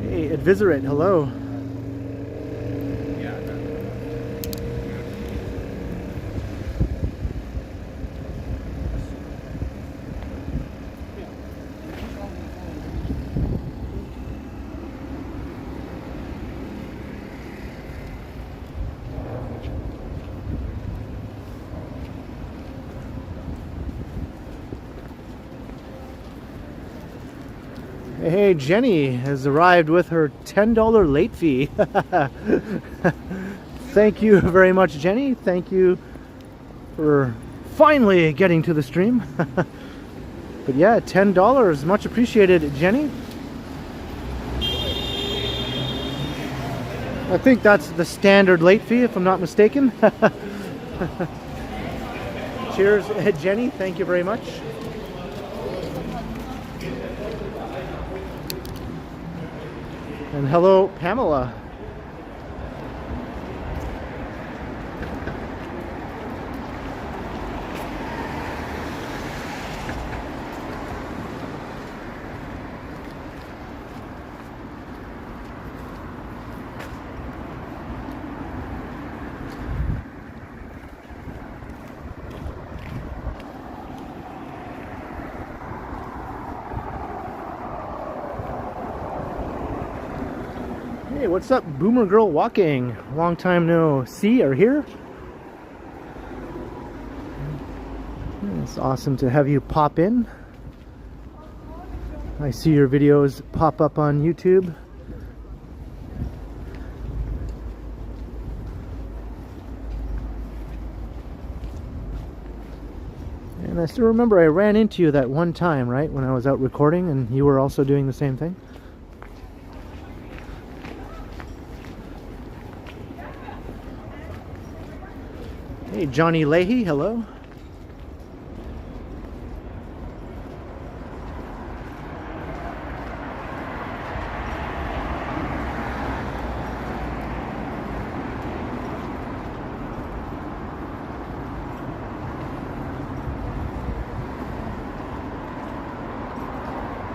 Hey, Advisorate, hello. Hey, Jenny has arrived with her $10 late fee. Thank you very much, Jenny. Thank you for finally getting to the stream. But yeah, $10, much appreciated, Jenny. I think that's the standard late fee, if I'm not mistaken. Cheers, Jenny. Thank you very much. And hello, Pamela. Hey, what's up, Boomer Girl Walking? Long time no see or hear. It's awesome to have you pop in. I see your videos pop up on YouTube. And I still remember I ran into you that one time, right, when I was out recording, and you were also doing the same thing. Hey, Johnny Leahy, hello.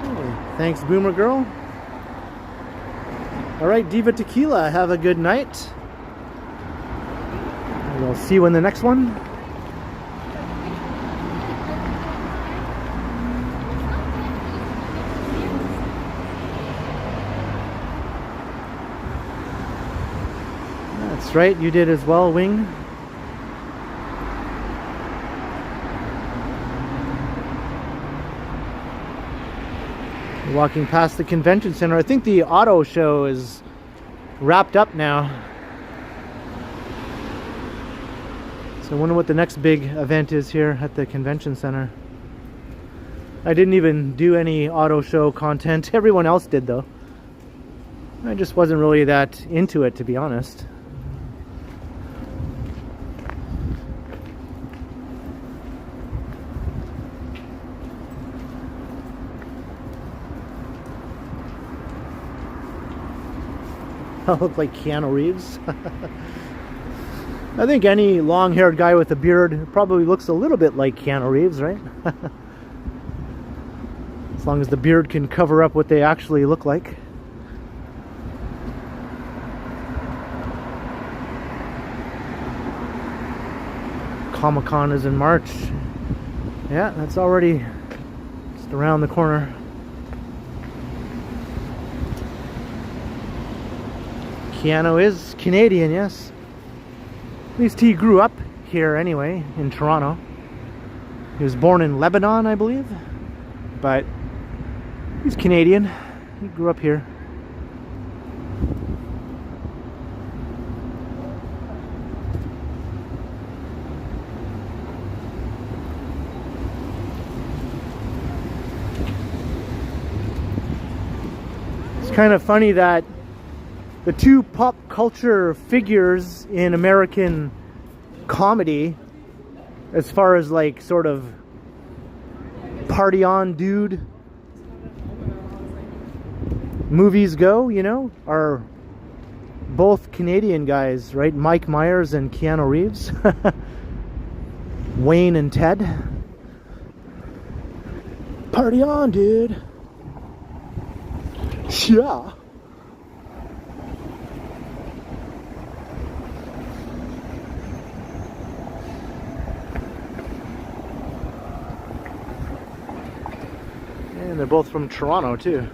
Hey, thanks, Boomer Girl. All right, Diva Tequila, have a good night. We'll see you in the next one. That's right, you did as well, Wing. Walking past the convention center. I think the auto show is wrapped up now. So I wonder what the next big event is here at the convention center. I didn't even do any auto show content. Everyone else did, though. I just wasn't really that into it, to be honest. I look like Keanu Reeves. I think any long-haired guy with a beard probably looks a little bit like Keanu Reeves, right? As long as the beard can cover up what they actually look like. Comic-Con is in March. Yeah, that's already just around the corner. Keanu is Canadian, yes. At least he grew up here anyway, in Toronto. He was born in Lebanon, I believe. But he's Canadian. He grew up here. kind of funny that the two pop culture figures in American comedy, as far as like sort of party on dude movies go, you know, are both Canadian guys, right? Mike Myers and Keanu Reeves. Wayne and Ted. Party on, dude. Yeah. And they're both from Toronto too.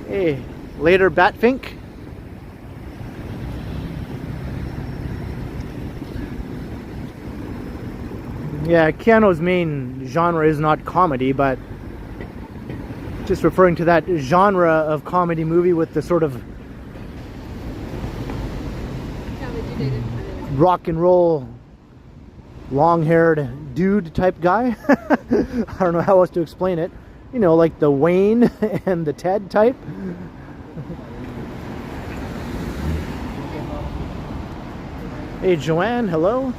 Hey, later Batfink. Yeah, Keanu's main genre is not comedy, but just referring to that genre of comedy movie with the sort of rock and roll, long-haired dude type guy. I don't know how else to explain it. You know, like the Wayne and the Ted type. Hey, Joanne, hello.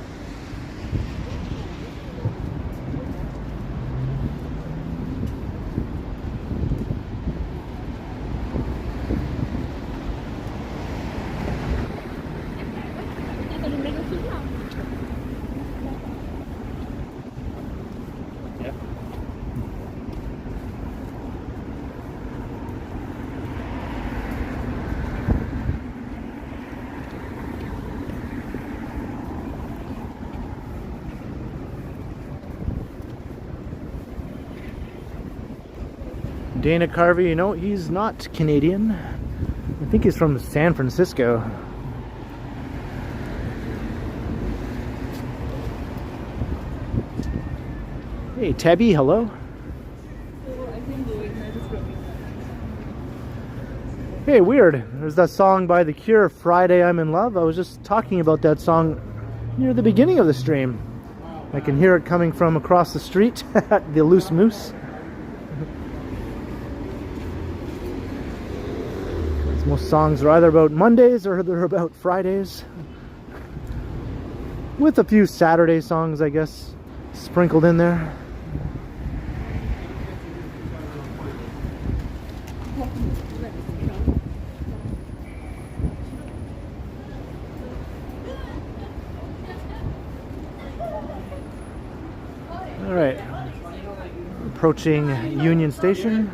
Dana Carvey, you know, he's not Canadian. I think he's from San Francisco. Hey, Tabby, hello. Hey, weird. There's that song by The Cure, Friday I'm in Love. I was just talking about that song near the beginning of the stream. I can hear it coming from across the street at the Loose Moose. Most songs are either about Mondays or they're about Fridays. With a few Saturday songs, I guess, sprinkled in there. All right. Approaching Union Station.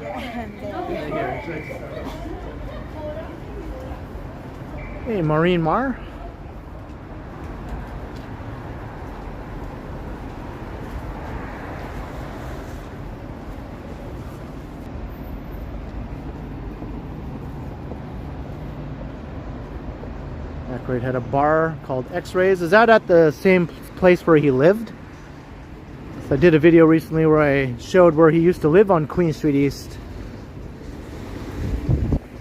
Hey, Maureen Marr. Aykroyd had a bar called X-Rays. Is that at the same place where he lived? So I did a video recently where I showed where he used to live on Queen Street East.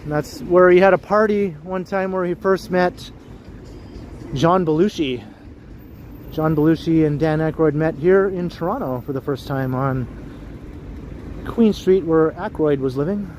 And that's where he had a party one time where he first met John Belushi. John Belushi and Dan Aykroyd met here in Toronto for the first time on Queen Street where Aykroyd was living.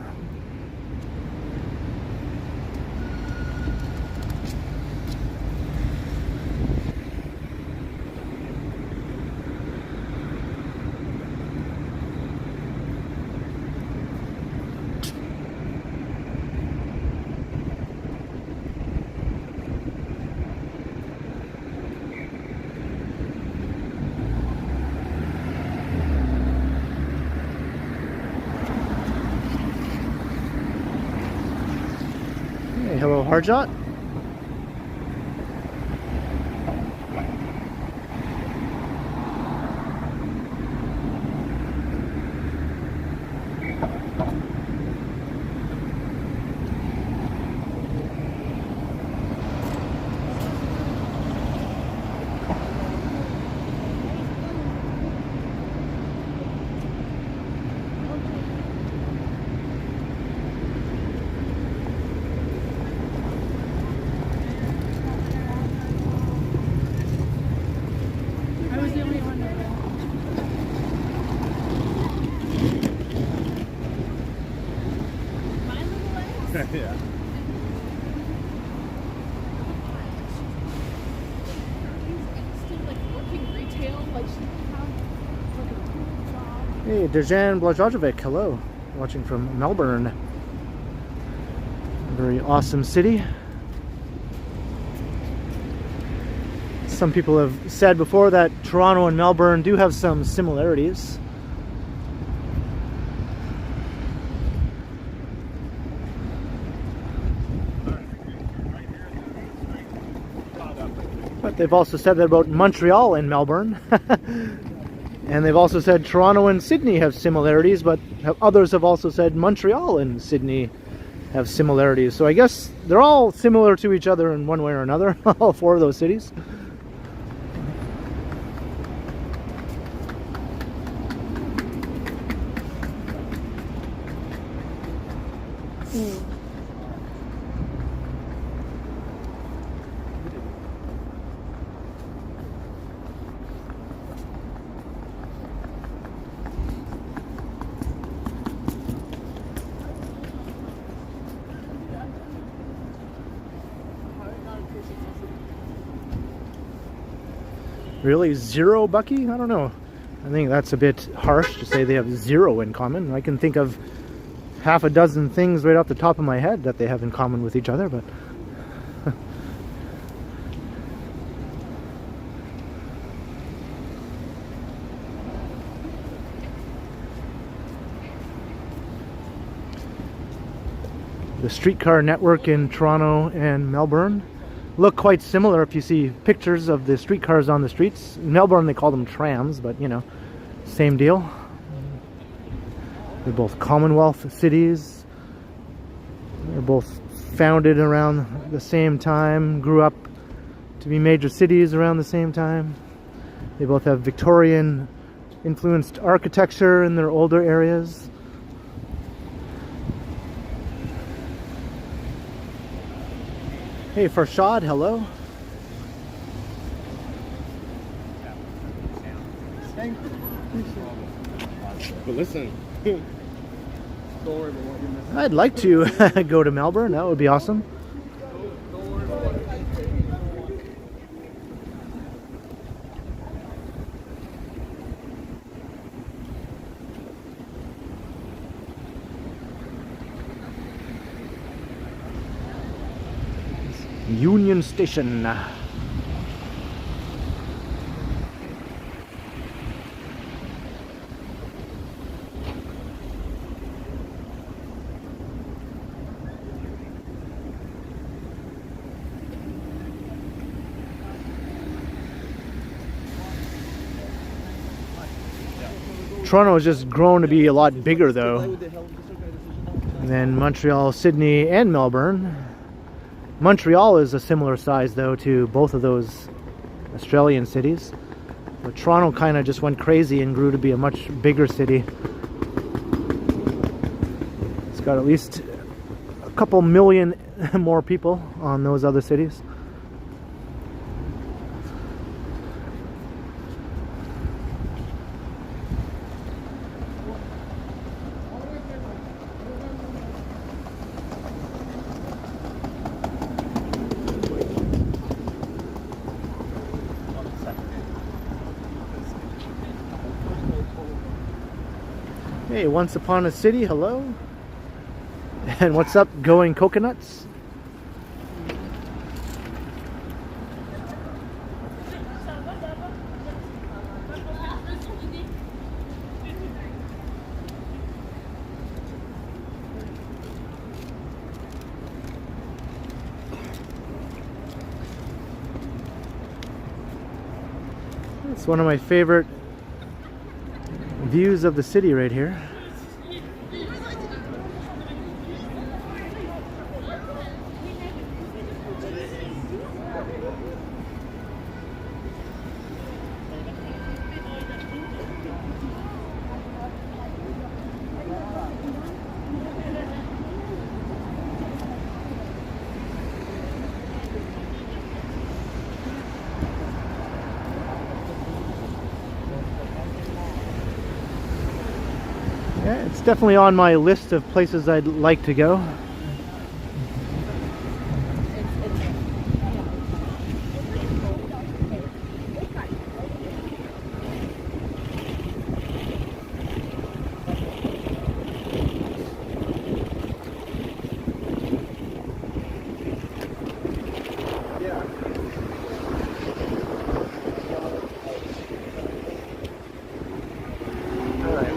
Hello, Harjot. Yeah. Hey, Dejan Blažovic, hello. Watching from Melbourne. A very awesome city. Some people have said before that Toronto and Melbourne do have some similarities. But they've also said that about Montreal and Melbourne. And they've also said Toronto and Sydney have similarities, but others have also said Montreal and Sydney have similarities. So I guess they're all similar to each other in one way or another, all four of those cities. Really? Zero, Bucky? I don't know. I think that's a bit harsh to say they have zero in common. I can think of half a dozen things right off the top of my head that they have in common with each other, but... The streetcar network in Toronto and Melbourne look quite similar if you see pictures of the streetcars on the streets. In Melbourne they call them trams, but you know, same deal. They're both Commonwealth cities. They're both founded around the same time, grew up to be major cities around the same time. They both have Victorian influenced architecture in their older areas. Hey, Farshad, hello. But listen, don't worry about what you're missing. I'd like to go to Melbourne. That would be awesome. Don't worry about what Union Station. Toronto has just grown to be a lot bigger though than Montreal, Sydney, and Melbourne. Montreal is a similar size though to both of those Australian cities. But Toronto kind of just went crazy and grew to be a much bigger city. It's got at least a couple million more people on those other cities. Hey, Once Upon a City, hello. And what's up, Going Coconuts? It's one of my favorite views of the city right here. Yeah, it's definitely on my list of places I'd like to go.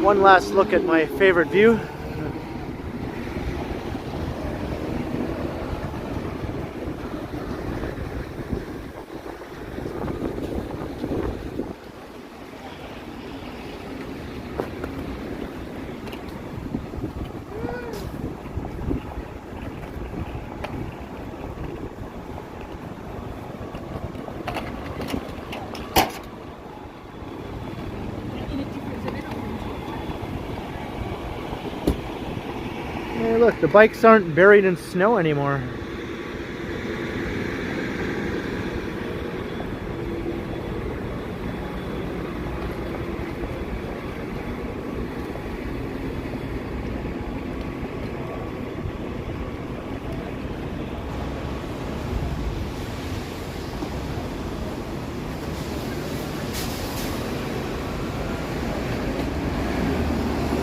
One last look at my favorite view. Hey, look, the bikes aren't buried in snow anymore.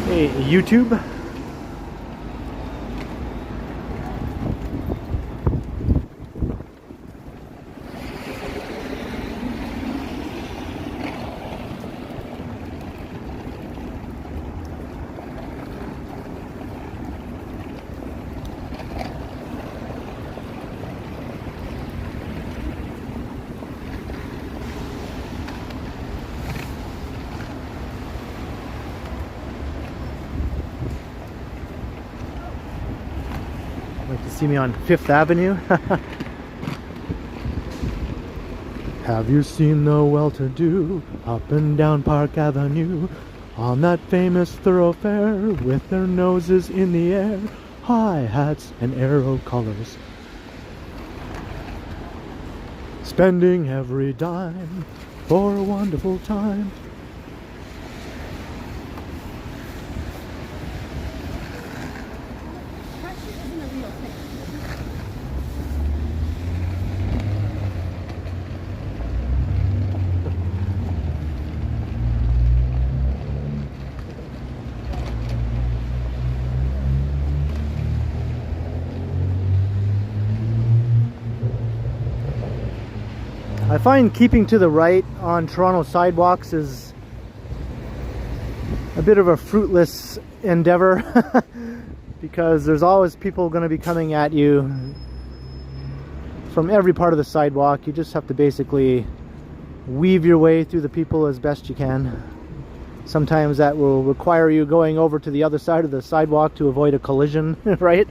Hey, YouTube. Like to see me on Fifth Avenue? Have you seen the well-to-do up and down Park Avenue on that famous thoroughfare with their noses in the air, high hats and arrow collars, spending every dime for a wonderful time? I find keeping to the right on Toronto sidewalks is a bit of a fruitless endeavor because there's always people going to be coming at you from every part of the sidewalk. You just have to basically weave your way through the people as best you can. Sometimes that will require you going over to the other side of the sidewalk to avoid a collision, right?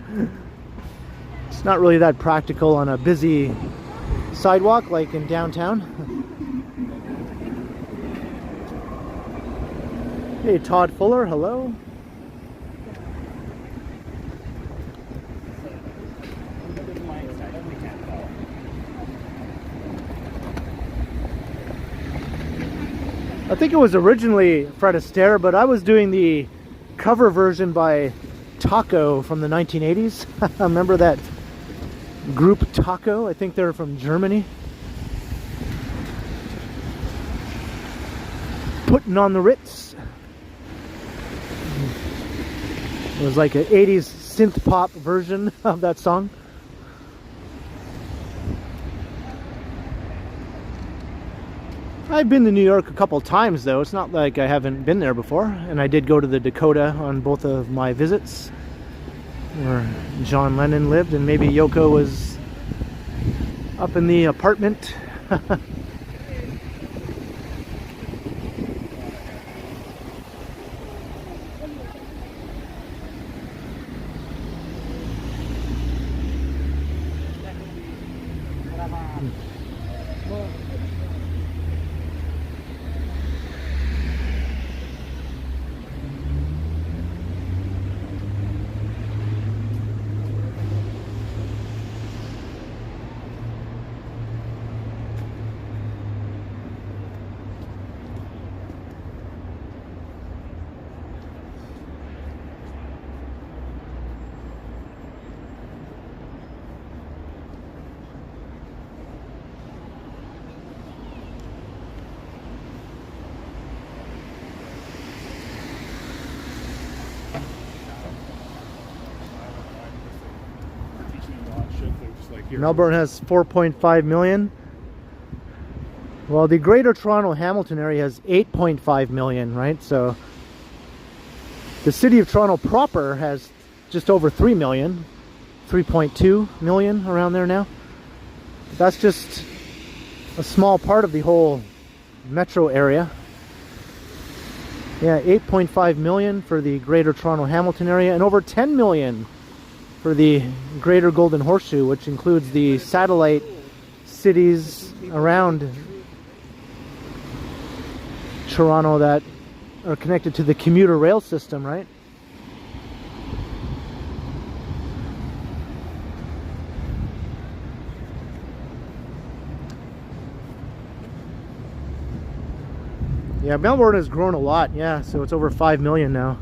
It's not really that practical on a busy sidewalk like in downtown. Hey, Todd Fuller, hello. I think it was originally Fred Astaire, but I was doing the cover version by Taco from the 1980s. Remember that group Taco? I think they're from Germany. Putting on the Ritz. It was like an 80s synth pop version of that song. I've been to New York a couple times though. It's not like I haven't been there before. And I did go to the Dakota on both of my visits, where John Lennon lived, and maybe Yoko was up in the apartment. Melbourne has 4.5 million. Well, the Greater Toronto Hamilton area has 8.5 million, right? So The city of Toronto proper has just over 3 million, 3.2 million, around there now. That's just a small part of the whole metro area. Yeah, 8.5 million for the Greater Toronto Hamilton area, and over 10 million for the Greater Golden Horseshoe, which includes the satellite cities around Toronto that are connected to the commuter rail system, right? Yeah, Melbourne has grown a lot, yeah, so it's over 5 million now.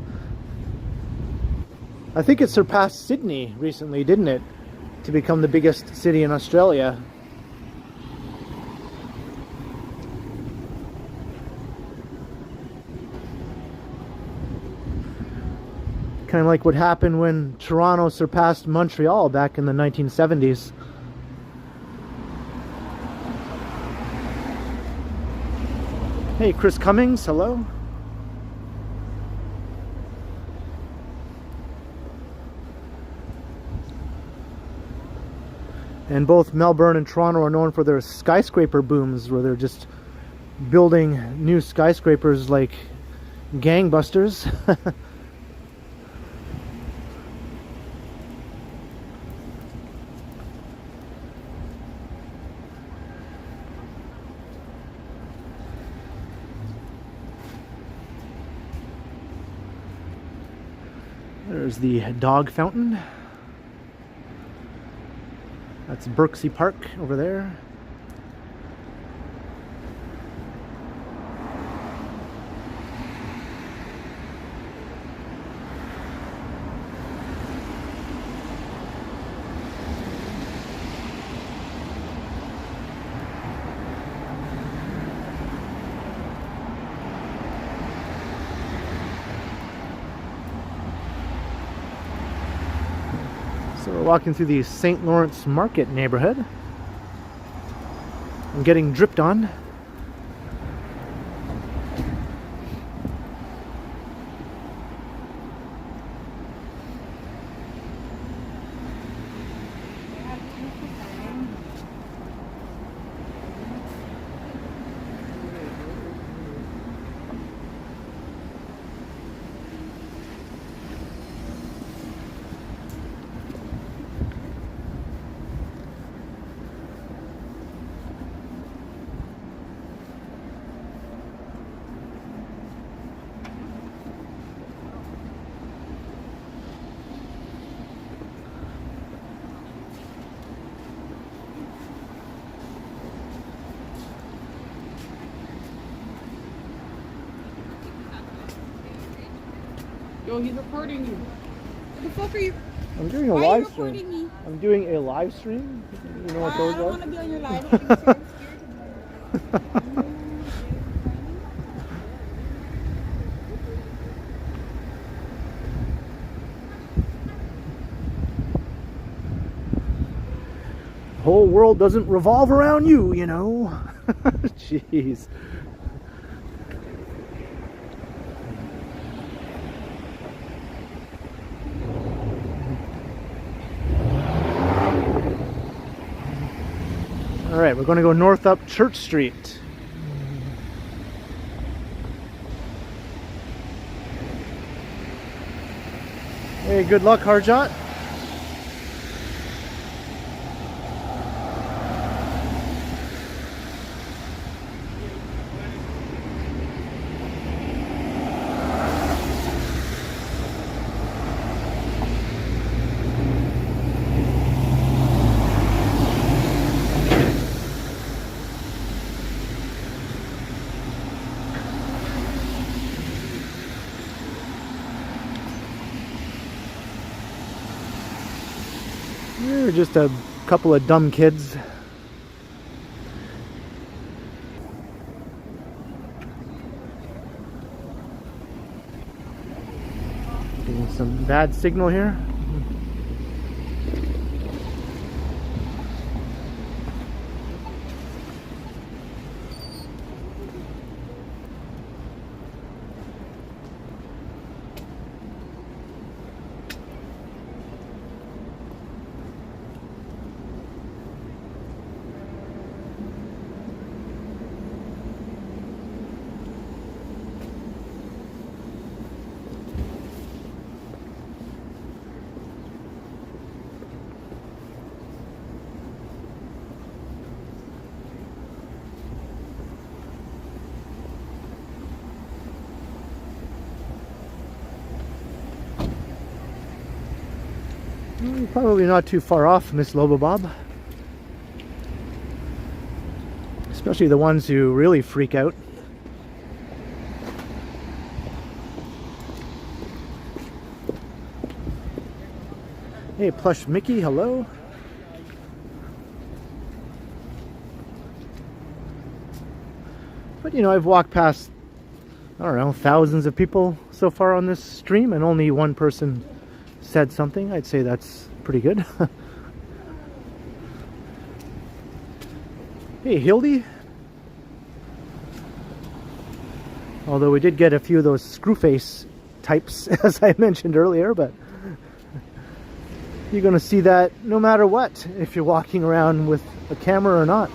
I think it surpassed Sydney recently, didn't it? To become the biggest city in Australia. Kind of like what happened when Toronto surpassed Montreal back in the 1970s. Hey, Chris Cummings, hello. And both Melbourne and Toronto are known for their skyscraper booms, where they're just building new skyscrapers like gangbusters. There's the dog fountain. That's Birksea Park over there. So we're walking through the St. Lawrence Market neighborhood. I'm getting dripped on. Yo, he's recording you. What the fuck are you? I'm doing a Why are you live stream. recording me? I'm doing a live stream. You know what I those don't are? want to be on your live stream, so I'm scared to be. The whole world doesn't revolve around you, you know. Jeez. All right, we're going to go north up Church Street. Hey, good luck, Harjot. We're just a couple of dumb kids. Getting some bad signal here. Well, you're probably not too far off, Miss Lobobob. Especially the ones who really freak out. Hey, Plush Mickey, hello. But you know, I've walked past, I don't know, thousands of people so far on this stream, and only one person said something. I'd say that's pretty good. Hey, Hildy. Although we did get a few of those screwface types, as I mentioned earlier, but you're going to see that no matter what, if you're walking around with a camera or not.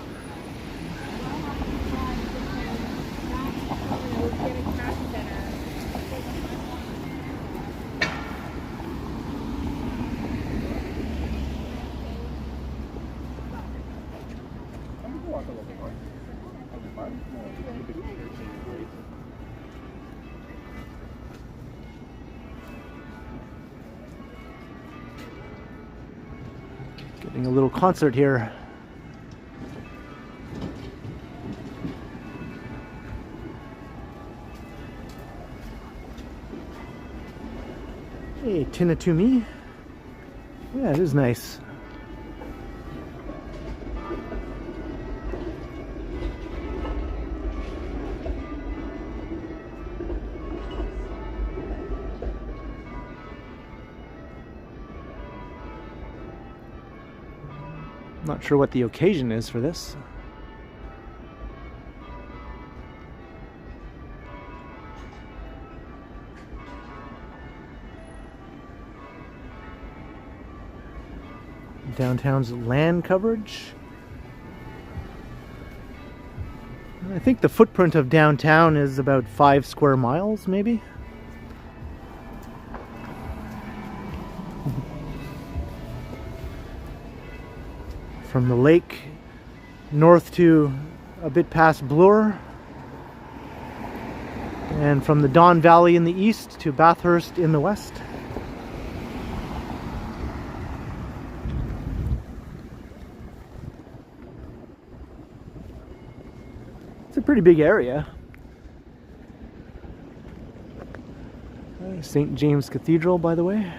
Getting a little concert here. Hey, Tinatumi. Yeah, it is nice. Not sure what the occasion is for this. Downtown's land coverage. I think the footprint of downtown is about 5 square miles, maybe. From the lake north to a bit past Bloor, and from the Don Valley in the east to Bathurst in the west. It's a pretty big area. St. James Cathedral, by the way.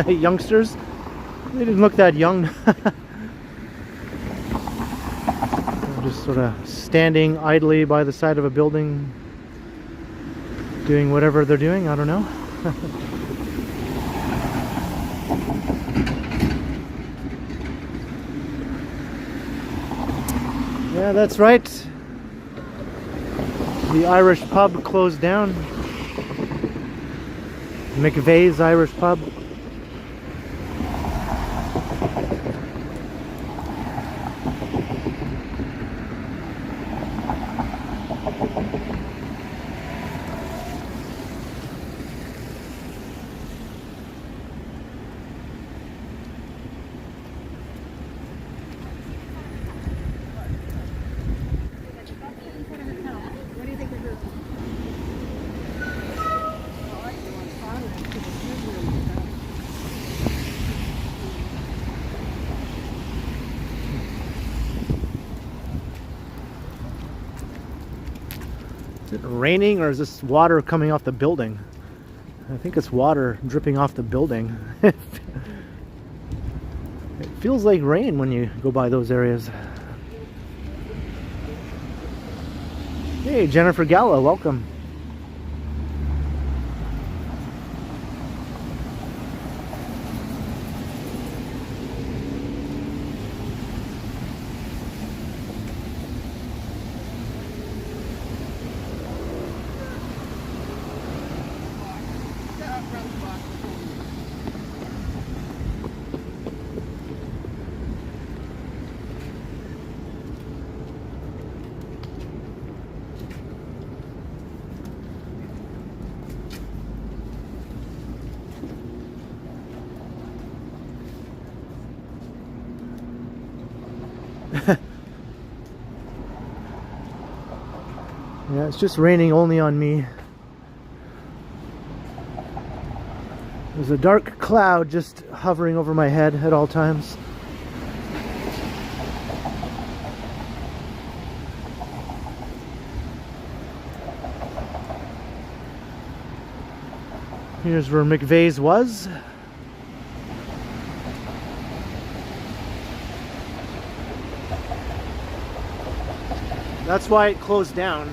Youngsters, they didn't look that young. Just sort of standing idly by the side of a building, doing whatever they're doing. I don't know. Yeah, that's right. The Irish pub closed down. McVeigh's Irish pub. Is it raining or is this water coming off the building? I think it's water dripping off the building. It feels like rain when you go by those areas. Hey, Jennifer Galla, welcome. Yeah, it's just raining only on me. There's a dark cloud just hovering over my head at all times. Here's where McVeigh's was. That's why it closed down.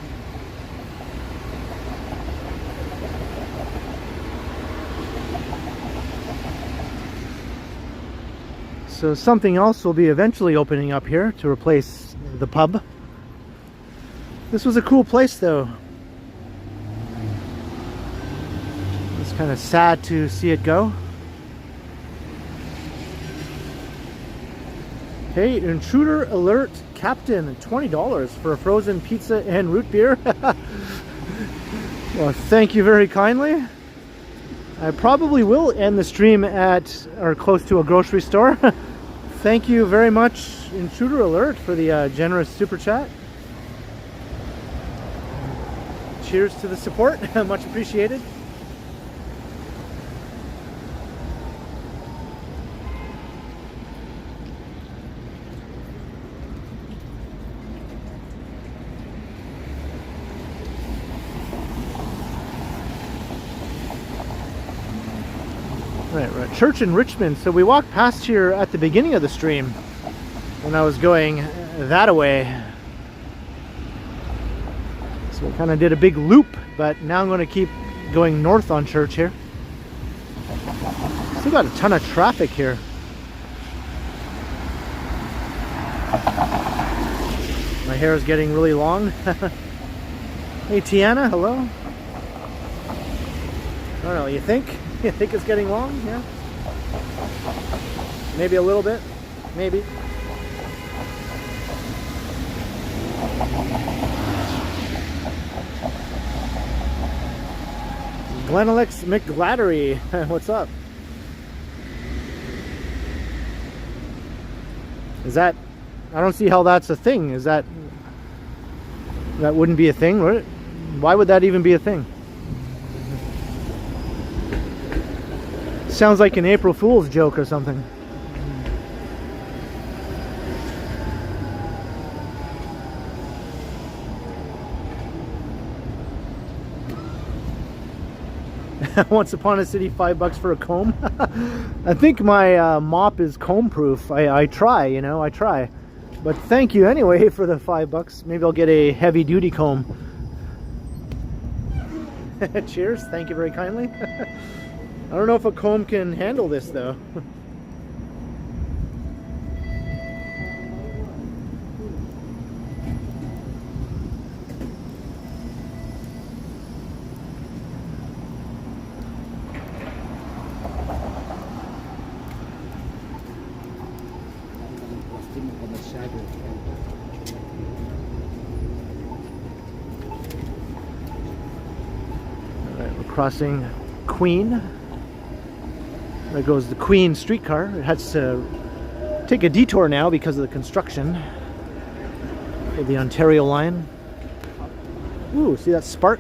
So something else will be eventually opening up here to replace the pub. This was a cool place though. It's kind of sad to see it go. Hey, intruder alert captain, $20 for a frozen pizza and root beer. Well, thank you very kindly. I probably will end the stream at or close to a grocery store. Thank you very much, Intruder Alert, for the generous super chat. Cheers to the support, much appreciated. Right, we're at church in Richmond. So we walked past here at the beginning of the stream when I was going that way. So we kind of did a big loop, but now I'm going to keep going north on Church here. Still got a ton of traffic here. My hair is getting really long. Hey Tiana, hello. I don't know, you think? You think it's getting long? Yeah. Maybe a little bit. Maybe. Glenn Alex McGlattery. What's up? Is that... I don't see how that's a thing. Is that... That wouldn't be a thing, would it? Why would that even be a thing? Sounds like an April Fool's joke or something. Once upon a city, $5 for a comb. I think my mop is comb proof. I try, you know, I try. But thank you anyway for the $5. Maybe I'll get a heavy duty comb. Cheers, thank you very kindly. I don't know if a comb can handle this though. Alright, we're crossing Queen. There goes the Queen streetcar. It has to take a detour now because of the construction of the Ontario line. Ooh, see that spark?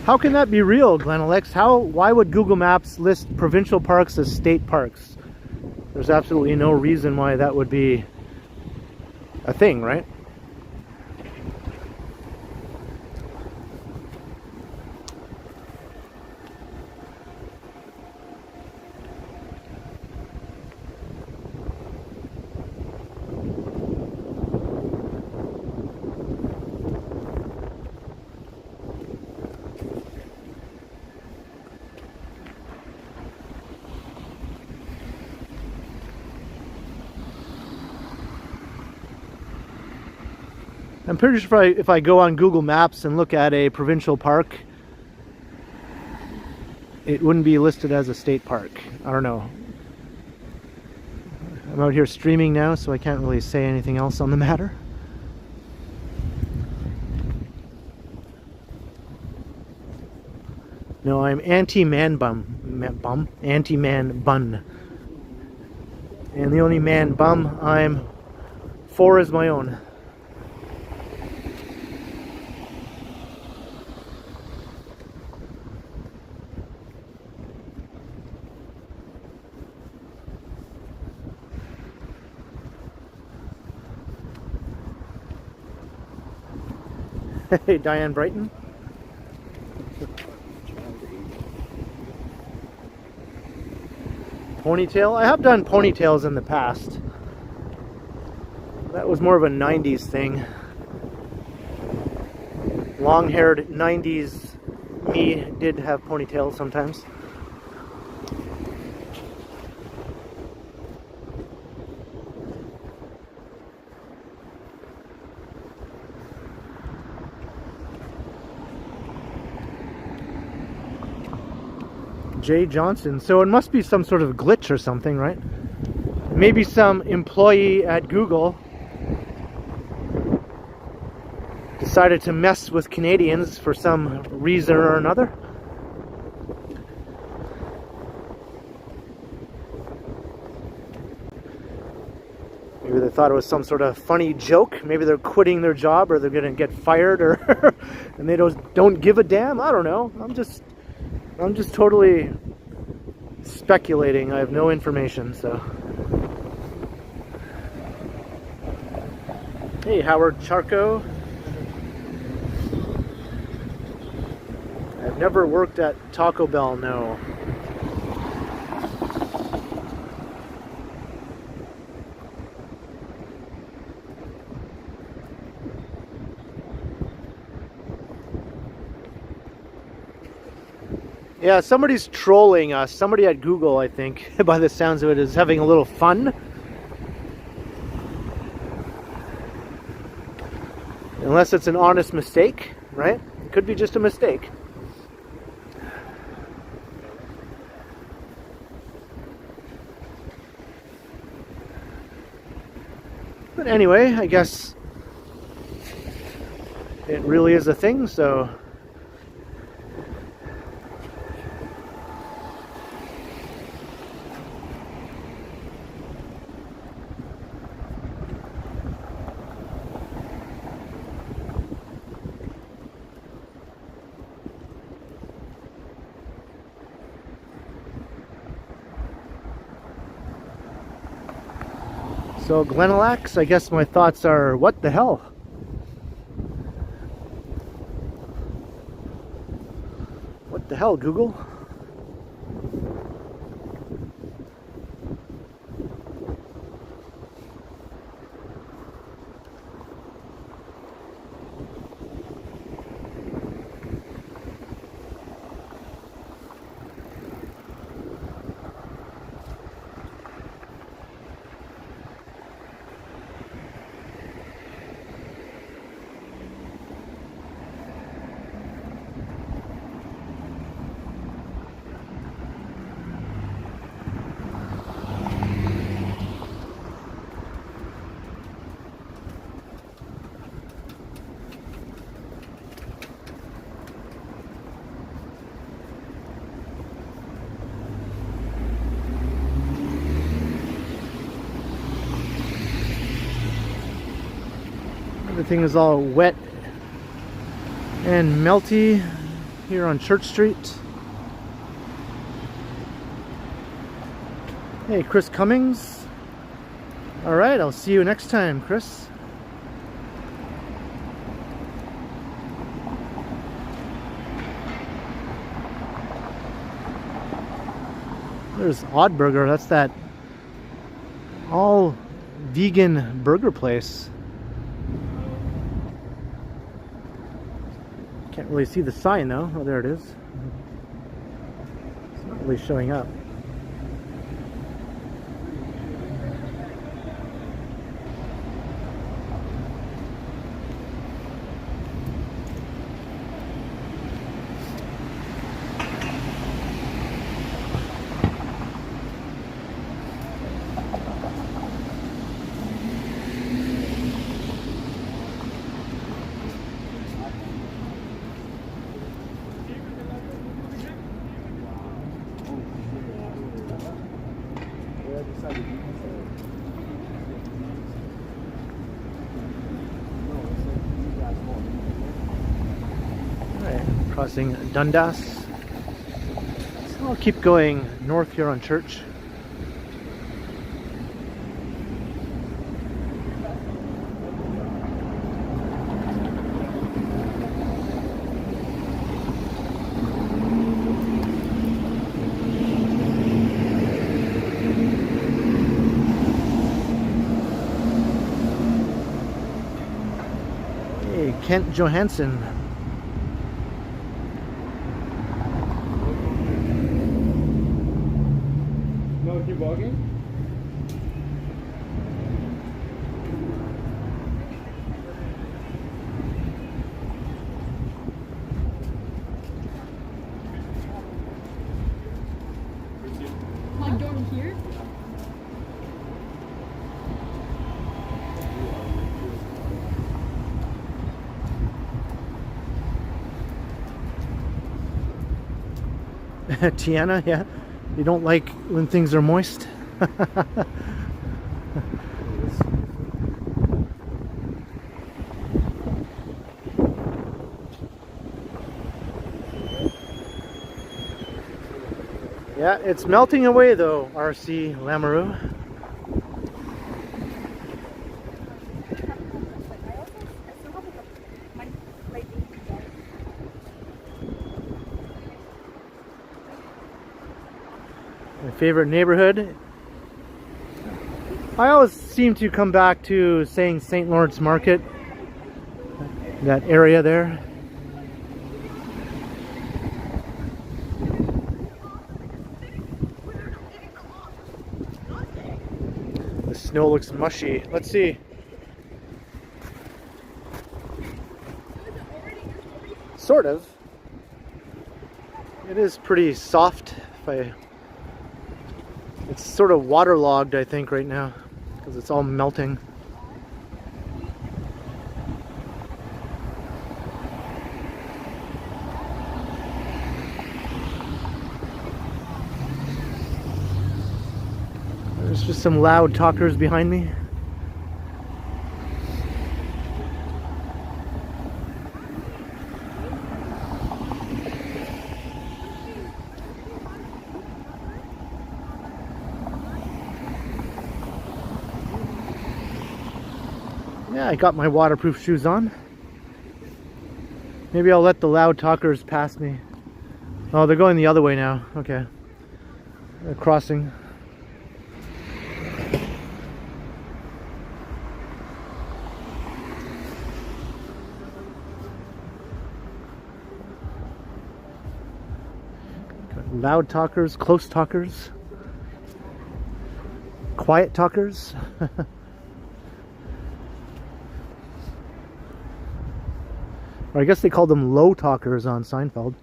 How can that be real, Glenn Alex? Why would Google Maps list provincial parks as state parks? There's absolutely no reason why that would be a thing, right? I'm pretty sure if I go on Google Maps and look at a provincial park, it wouldn't be listed as a state park. I don't know. I'm out here streaming now, so I can't really say anything else on the matter. No, I'm anti-man bum. Anti-man bun. And the only man bum I'm for is my own. Hey, Diane Brighton. Ponytail? I have done ponytails in the past. That was more of a 90s thing. Long-haired 90s me did have ponytails sometimes. Jay Johnson. So it must be some sort of glitch or something, right? Maybe some employee at Google decided to mess with Canadians for some reason or another. Maybe they thought it was some sort of funny joke. Maybe they're quitting their job, or they're going to get fired, or and they don't give a damn. I don't know. I'm just totally speculating. I have no information, so. Hey, Howard Charco. I've never worked at Taco Bell, no. Yeah, somebody's trolling us. Somebody at Google, I think, by the sounds of it, is having a little fun. Unless it's an honest mistake, right? It could be just a mistake. But anyway, I guess it really is a thing, so. So Glenelax, I guess my thoughts are, what the hell? What the hell, Google? Everything is all wet and melty here on Church Street. Hey, Chris Cummings. All right, I'll see you next time, Chris. There's Odd Burger. That's that all vegan burger place. Can't really see the sign though. Oh, there it is. It's not really showing up. Alright, crossing Dundas. So I'll keep going north here on Church. Hey, Kent Johansson. No, keep walking. Like going here? Tiana, yeah. You don't like when things are moist? Yeah, it's melting away though, RC Lamoureux. My favorite neighborhood. I always seem to come back to saying St. Lawrence Market, that area there. The snow looks mushy. Let's see. Sort of. It is pretty soft. It's sort of waterlogged, I think, right now, because it's all melting. There's just some loud talkers behind me. Yeah, I got my waterproof shoes on. Maybe I'll let the loud talkers pass me. Oh, they're going the other way now. Okay. They're crossing. Got loud talkers, close talkers, quiet talkers. Or I guess they called them low talkers on Seinfeld.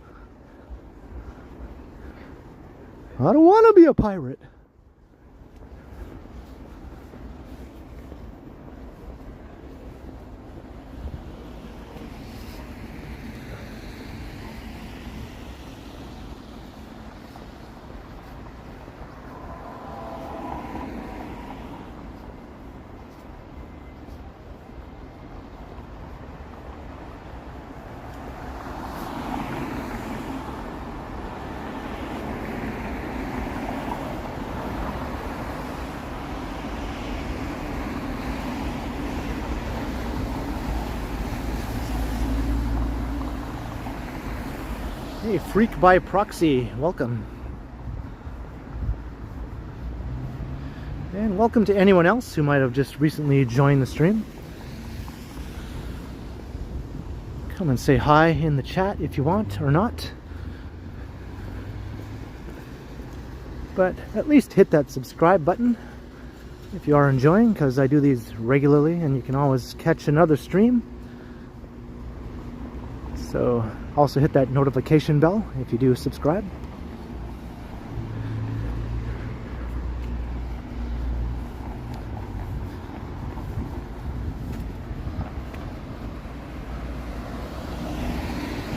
I don't want to be a pirate. Hey, Freak by Proxy, welcome. And welcome to anyone else who might have just recently joined the stream. Come and say hi in the chat if you want or not. But at least hit that subscribe button if you are enjoying, because I do these regularly and you can always catch another stream. So also hit that notification bell if you do subscribe.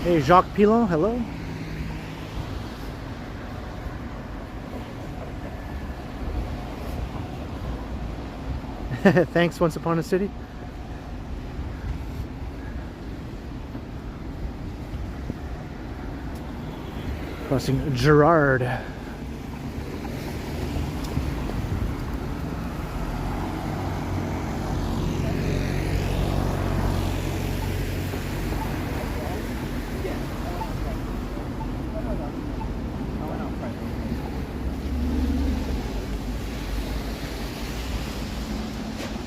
Hey, Jacques Pilon, hello. Thanks, Once Upon a City. Crossing Gerard.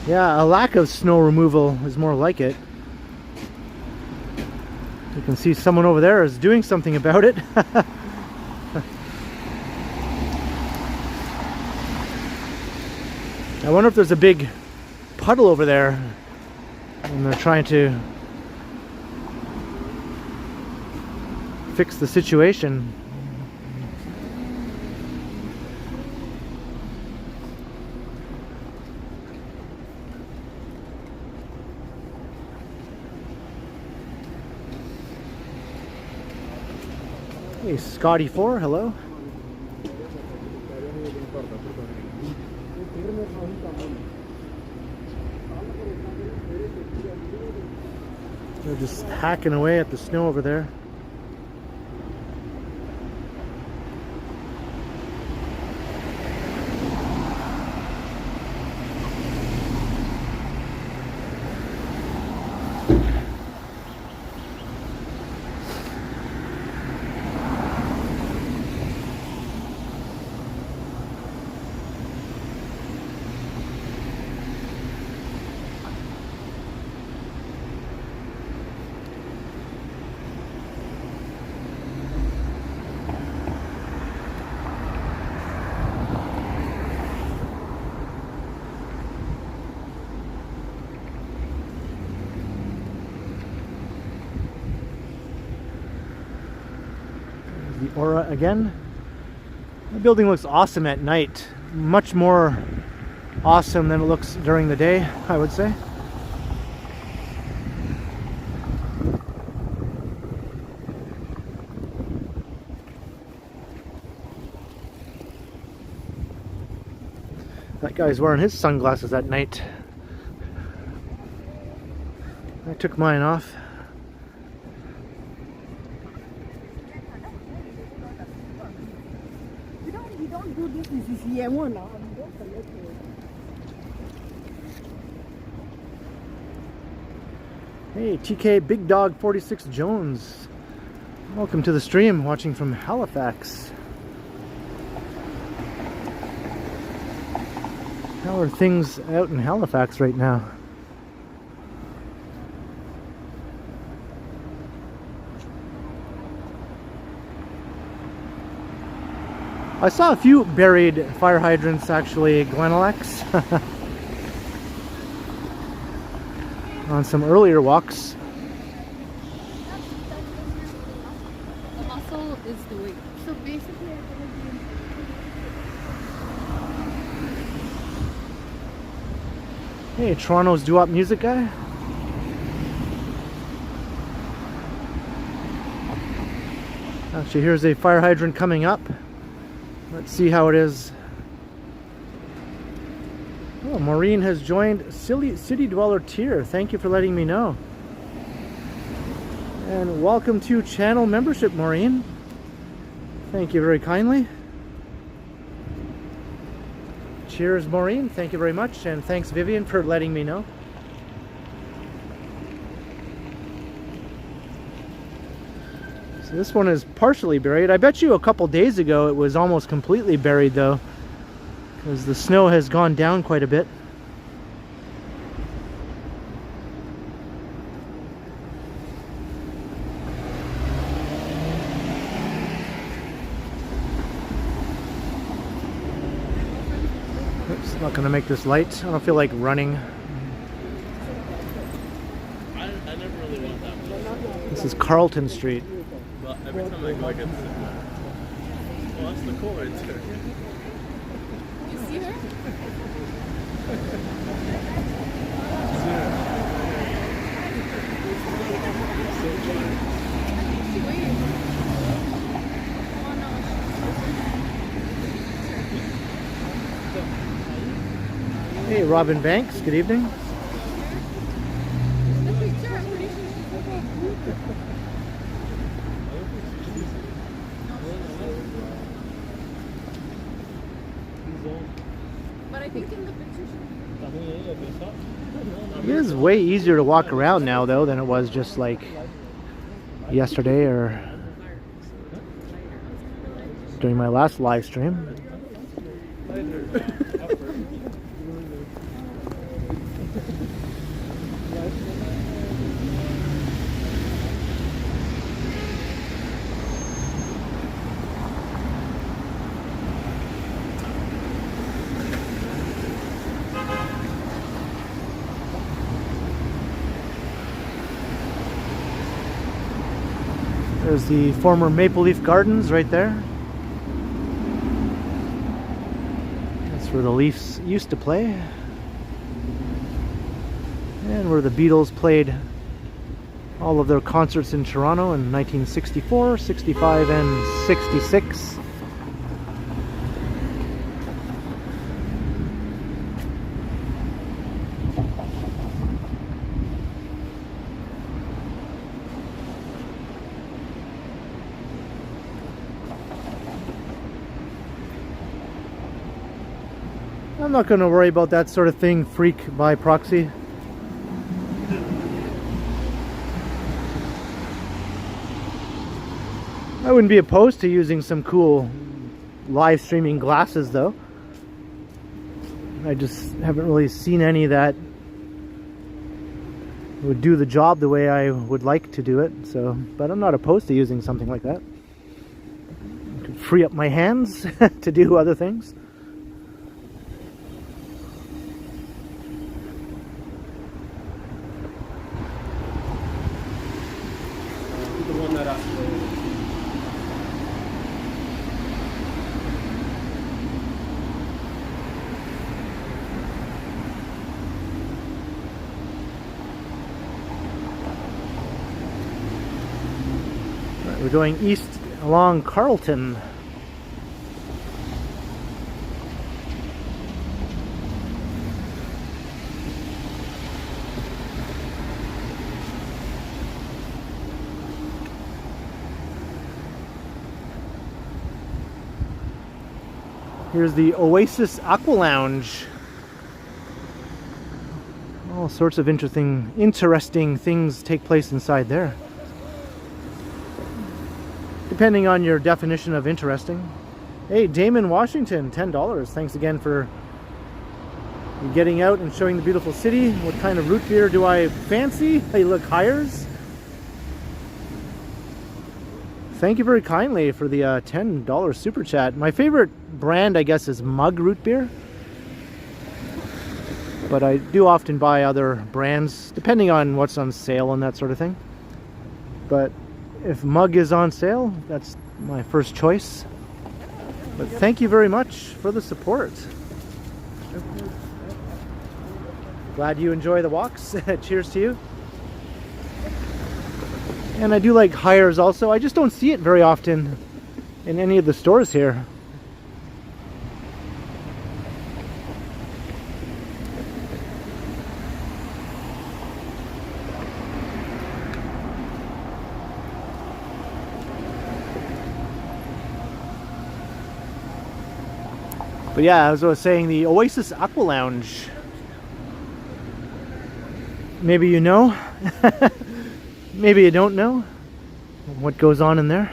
Yeah, a lack of snow removal is more like it. You can see someone over there is doing something about it. I wonder if there's a big puddle over there and they're trying to fix the situation. Hey, Scotty4, hello. They're just hacking away at the snow over there. The Aura again. The building looks awesome at night. Much more awesome than it looks during the day, I would say. That guy's wearing his sunglasses at night. I took mine off. You don't do this is here one now. Hey, TK Big Dog 46 Jones. Welcome to the stream, watching from Halifax. How are things out in Halifax right now? I saw a few buried fire hydrants actually, Glenalex, on some earlier walks. The muscle is the weight. So basically, Hey, Toronto's doo-wop music guy. Actually, here's a fire hydrant coming up. Let's see how it is. Oh, Maureen has joined City Dweller tier. Thank you for letting me know. And welcome to channel membership, Maureen. Thank you very kindly. Cheers, Maureen. Thank you very much. And thanks, Vivian, for letting me know. So this one is partially buried. I bet you a couple days ago it was almost completely buried, though, because the snow has gone down quite a bit. Oops, not going to make this light. I don't feel like running. I never really want that one. This is Carlton Street. But every time I go, I get sick. Well, that's the cord. you see her? Hey, Robin Banks, good evening. The picture, I'm pretty sure she's looking. But I think in the picture It is way easier to walk around now, though, than it was just like yesterday or during my last live stream. There's the former Maple Leaf Gardens right there. That's where the Leafs used to play. And where the Beatles played all of their concerts in Toronto in 1964, 65, and 66. I'm not going to worry about that sort of thing, freak by proxy. I wouldn't be opposed to using some cool live streaming glasses, though. I just haven't really seen any that would do the job the way I would like to do it. So, but I'm not opposed to using something like that. It could free up my hands to do other things. The one that We're going east along Carlton. Here's the Oasis Aqua Lounge. All sorts of interesting things take place inside there. Depending on your definition of interesting. Hey, Damon Washington, $10. Thanks again for getting out and showing the beautiful city. What kind of root beer do I fancy? Hey, look, Hires. Thank you very kindly for the $10 super chat. My favorite brand, I guess, is Mug root beer. But I do often buy other brands, depending on what's on sale and that sort of thing. But if Mug is on sale, that's my first choice. But thank you very much for the support. Glad you enjoy the walks. Cheers to you. And I do like Hires also. I just don't see it very often in any of the stores here. But yeah, as I was saying, the Oasis Aqua Lounge. Maybe you know, maybe you don't know what goes on in there.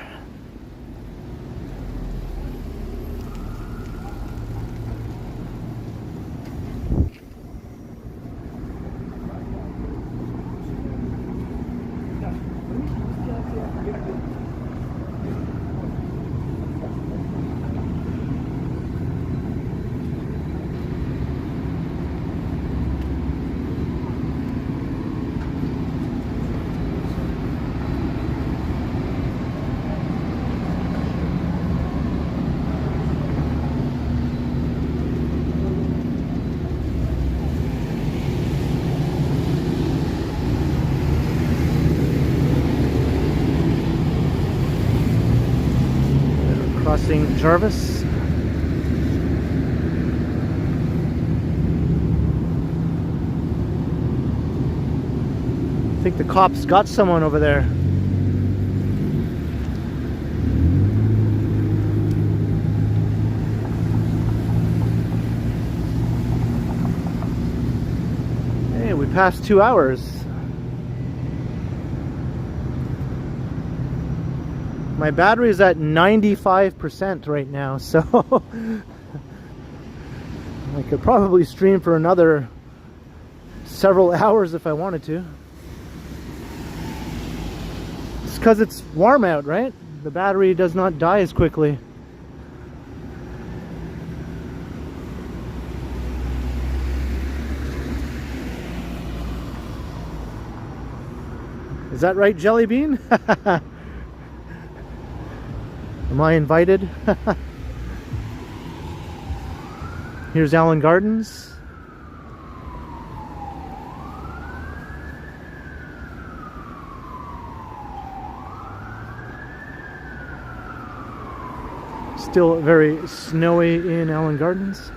Crossing Jarvis. I think the cops got someone over there. Hey, we passed 2 hours. My battery is at 95% right now, so I could probably stream for another several hours if I wanted to. It's because it's warm out, right? The battery does not die as quickly. Is that right, Jelly Bean? Am I invited? Here's Allen Gardens. Still very snowy in Allen Gardens.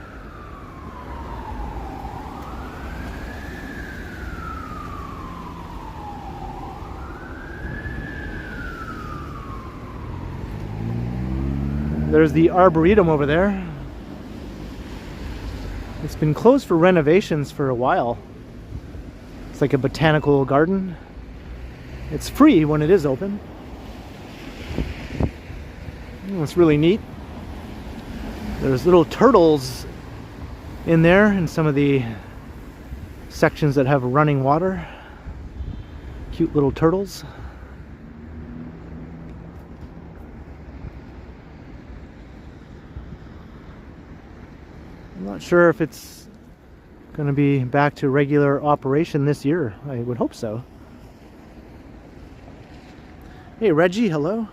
There's the Arboretum over there. It's been closed for renovations for a while. It's like a botanical garden. It's free when it is open. It's really neat. There's little turtles in there in some of the sections that have running water. Cute little turtles. I'm not sure if it's going to be back to regular operation this year. I would hope so. Hey Reggie, hello.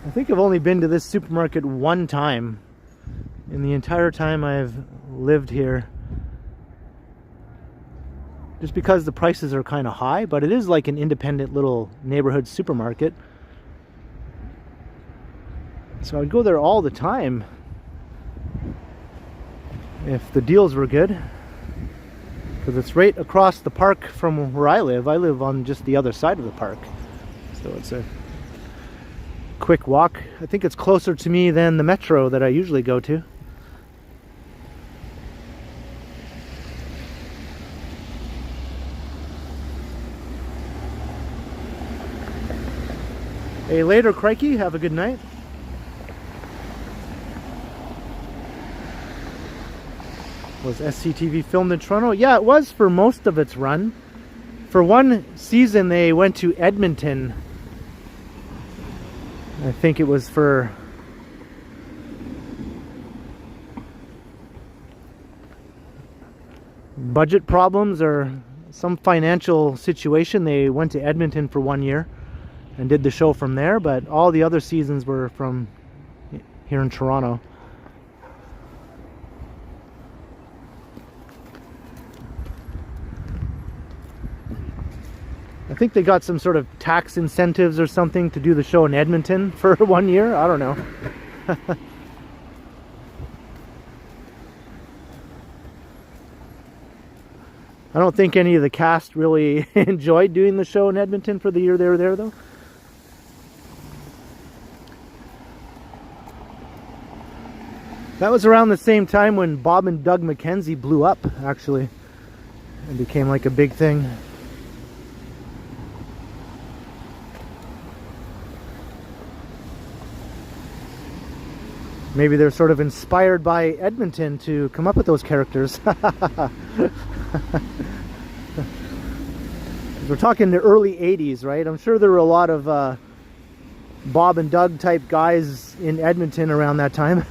I think I've only been to this supermarket one time in the entire time I've lived here. Just because the prices are kind of high, but it is like an independent little neighborhood supermarket. So I'd go there all the time if the deals were good. Because it's right across the park from where I live. I live on just the other side of the park. So it's a quick walk. I think it's closer to me than the metro that I usually go to. Hey, later, Crikey. Have a good night. Was SCTV filmed in Toronto? Yeah, it was for most of its run. For one season, they went to Edmonton. I think it was for budget problems or some financial situation. They went to Edmonton for 1 year and did the show from there, but all the other seasons were from here in Toronto. I think they got some sort of tax incentives or something to do the show in Edmonton for 1 year. I don't know. I don't think any of the cast really enjoyed doing the show in Edmonton for the year they were there, though. That was around the same time when Bob and Doug McKenzie blew up, actually, and became like a big thing. Maybe they're sort of inspired by Edmonton to come up with those characters. We're talking the early 80s, right? I'm sure there were a lot of Bob and Doug type guys in Edmonton around that time.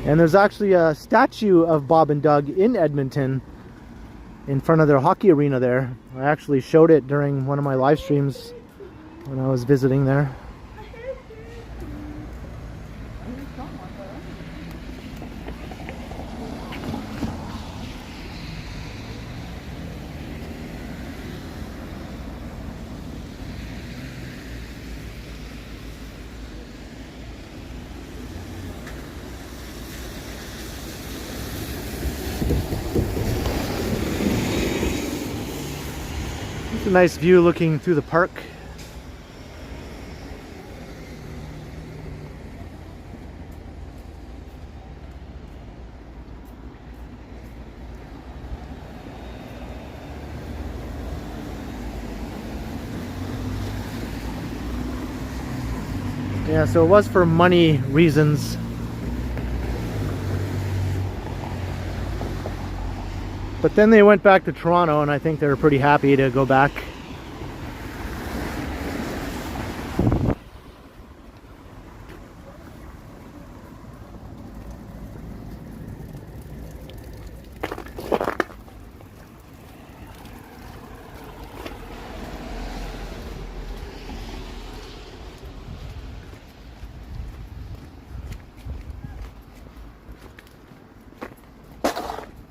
And there's actually a statue of Bob and Doug in Edmonton in front of their hockey arena there. I actually showed it during one of my live streams when I was visiting there. It's a nice view looking through the park. Yeah, so it was for money reasons. But then they went back to Toronto, and I think they were pretty happy to go back.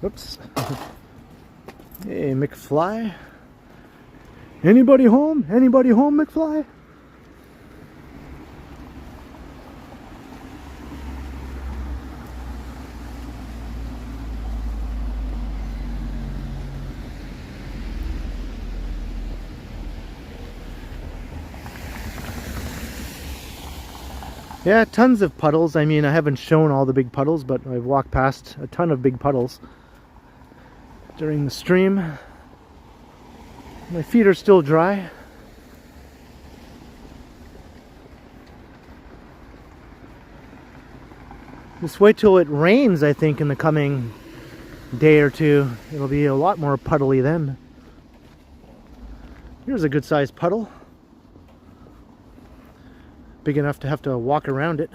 Oops. Hey, McFly. Anybody home? Anybody home, McFly? Yeah, tons of puddles. I mean, I haven't shown all the big puddles, but I've walked past a ton of big puddles during the stream. My feet are still dry. Just wait till it rains, I think, in the coming day or two. It'll be a lot more puddly then. Here's a good sized puddle. Big enough to have to walk around it.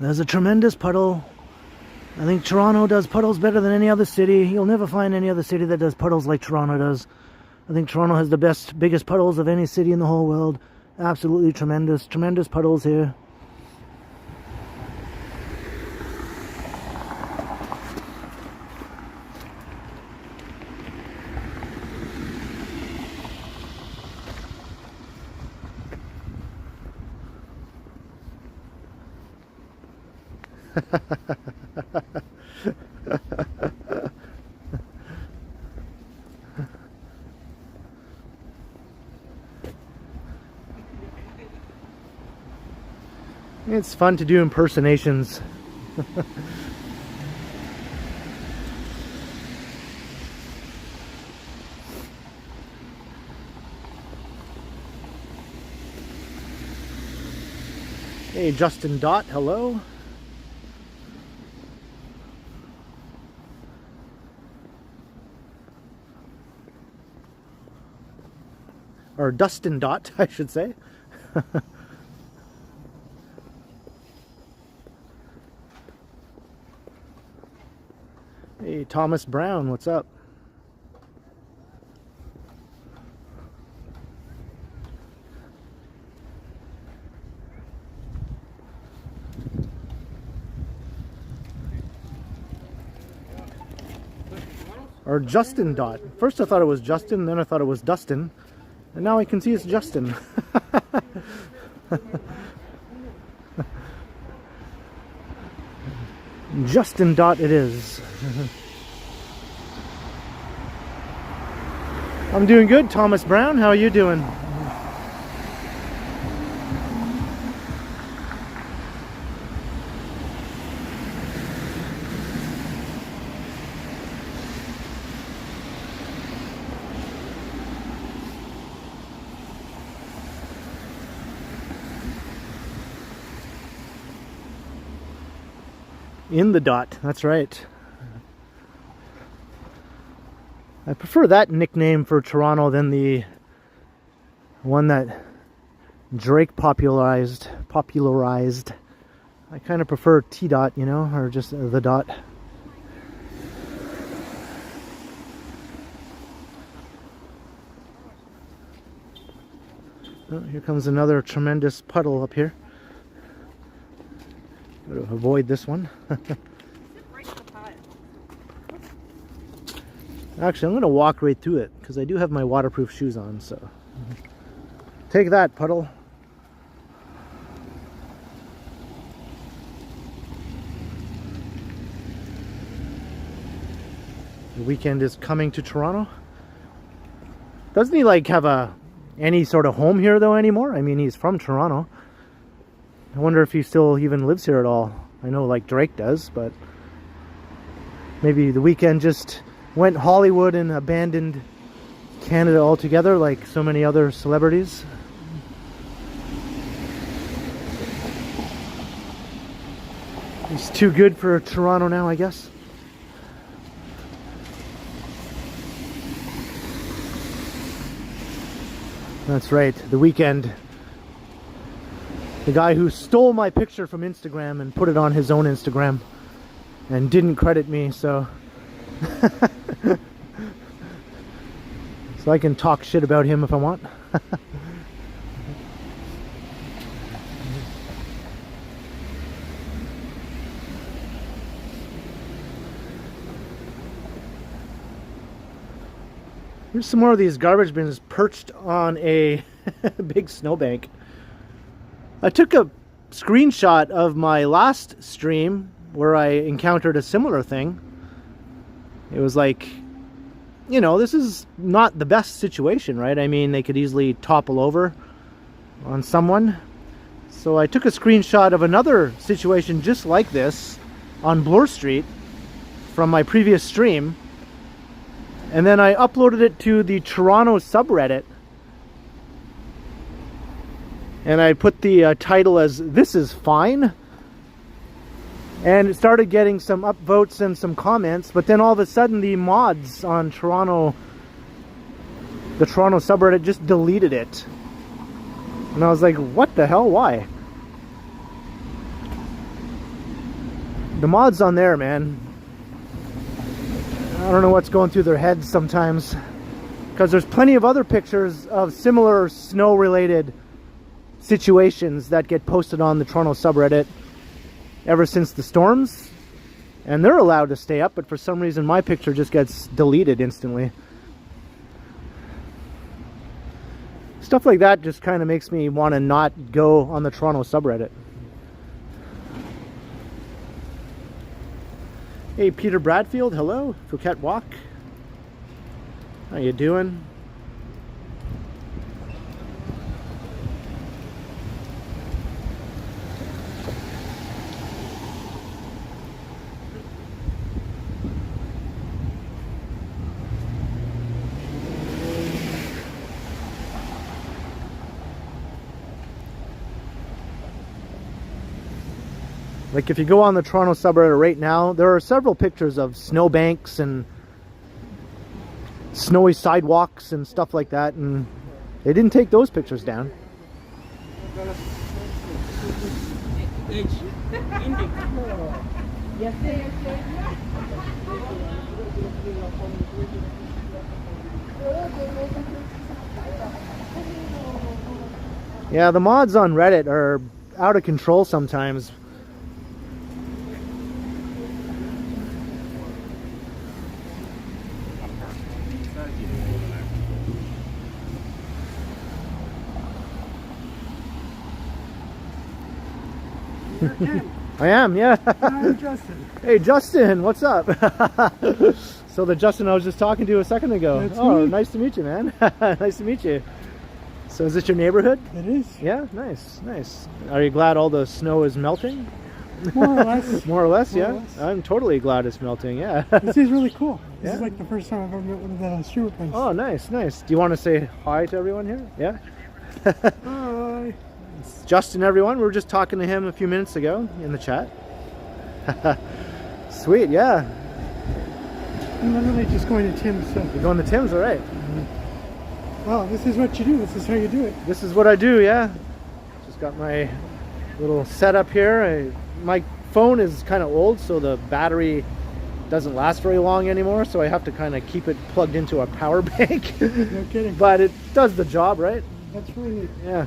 There's a tremendous puddle. I think Toronto does puddles better than any other city. You'll never find any other city that does puddles like Toronto does. I think Toronto has the biggest puddles of any city in the whole world. Absolutely tremendous puddles here. It's fun to do impersonations. Hey, Justin Dot, hello. Or Dustin Dot, I should say. Hey, Thomas Brown, what's up? Or Justin Dot. First I thought it was Justin, then I thought it was Dustin. And now I can see it's Justin. Justin Dot it is. I'm doing good, Thomas Brown. How are you doing? In the dot, that's right. I prefer that nickname for Toronto than the one that Drake popularized. I kind of prefer T-Dot, you know, or just the dot. Oh, here comes another tremendous puddle up here. Got to avoid this one. Actually, I'm going to walk right through it because I do have my waterproof shoes on, so. Take that, puddle. The weekend is coming to Toronto. Doesn't he like have any sort of home here though anymore? I mean, he's from Toronto. I wonder if he still even lives here at all. I know like Drake does, but maybe the weekend just went Hollywood and abandoned Canada altogether like so many other celebrities. He's too good for Toronto now, I guess. That's right, the weekend. The guy who stole my picture from Instagram and put it on his own Instagram and didn't credit me, so so I can talk shit about him if I want. Here's some more of these garbage bins perched on a big snowbank. I took a screenshot of my last stream where I encountered a similar thing. It was like, you know, this is not the best situation, right? I mean, they could easily topple over on someone. So I took a screenshot of another situation just like this on Bloor Street from my previous stream. And then I uploaded it to the Toronto subreddit. And I put the title as "This is Fine." And it started getting some upvotes and some comments. But then all of a sudden the mods on the Toronto subreddit just deleted it. And I was like, what the hell? Why? The mods on there, man. I don't know what's going through their heads sometimes, because there's plenty of other pictures of similar snow related situations that get posted on the Toronto subreddit ever since the storms, and they're allowed to stay up, but for some reason my picture just gets deleted instantly. Stuff like that just kind of makes me want to not go on the Toronto subreddit. Hey, Peter Bradfield, hello. Phuket Walk. How you doing? Like if you go on the Toronto subreddit right now, there are several pictures of snowbanks and snowy sidewalks and stuff like that, and they didn't take those pictures down. Yeah, the mods on Reddit are out of control sometimes. I am, yeah. Hi, Justin. Hey, Justin, what's up? So the Justin I was just talking to a second ago. That's oh, me. Nice to meet you, man. Nice to meet you. So is this your neighborhood? It is. Yeah, nice, nice. Are you glad all the snow is melting? More or less. More or less, More yeah. or less. I'm totally glad it's melting, yeah. This is really cool. This Yeah. is like the first time I've ever met one of the streamer things. Oh, nice, nice. Do you want to say hi to everyone here? Yeah? Hi. It's Justin, everyone. We were just talking to him a few minutes ago in the chat. Sweet, yeah. I'm literally just going to Tim's. So. You're going to Tim's, all right. Well, this is what you do. This is how you do it. This is what I do, yeah. Just got my little setup here. My phone is kind of old, so the battery doesn't last very long anymore, so I have to kind of keep it plugged into a power bank. No kidding. But it does the job, right? That's really neat. Yeah.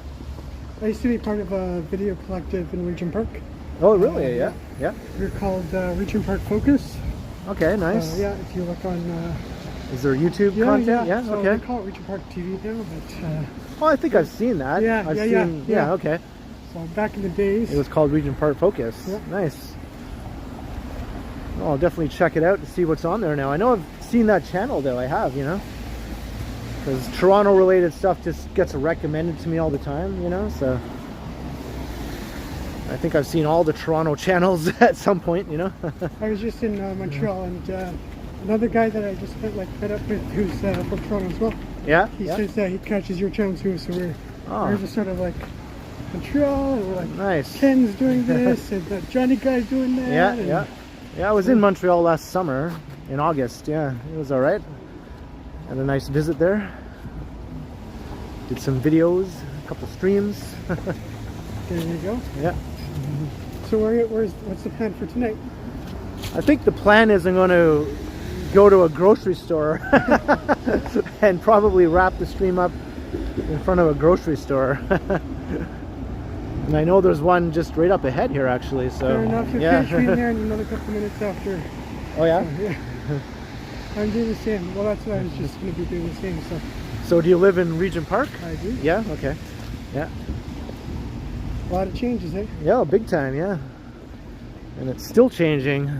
I used to be part of a video collective in Regent Park. Oh, really? Yeah. Yeah. We're called Regent Park Focus. Okay, nice. Yeah, if you look on... Is there YouTube content? Yeah, so okay. they call it Regent Park TV now, but... Oh, I think I've seen that. Yeah, I've yeah, seen, yeah. okay. So back in the days... It was called Regent Park Focus. Yeah. Nice. Oh, I'll definitely check it out to see what's on there now. I know I've seen that channel though. I have, you know, because Toronto related stuff just gets recommended to me all the time, you know, so I think I've seen all the Toronto channels at some point, you know. I was just in Montreal, and another guy that I just met up with, who's from Toronto as well. Yeah. He yeah. says that he catches your channel too, so we're Oh, just sort of like Montreal, and we're like, nice. Ken's doing this, and Johnny Guy's doing that. Yeah, and yeah. Yeah, I was in Montreal last summer in August. Yeah, it was all right. Had a nice visit there. Did some videos, a couple streams. There you go. Yeah. So what's the plan for tonight? I think the plan is I'm going to go to a grocery store and probably wrap the stream up in front of a grocery store. And I know there's one just right up ahead here actually, so Fair enough. You're yeah. finishing there in another couple minutes after. Oh yeah? Yeah. I'm doing the same. Well, that's what I was just going to be doing the same. So do you live in Regent Park? I do. Yeah, okay. Yeah. A lot of changes, eh? Yeah, big time, yeah. And it's still changing.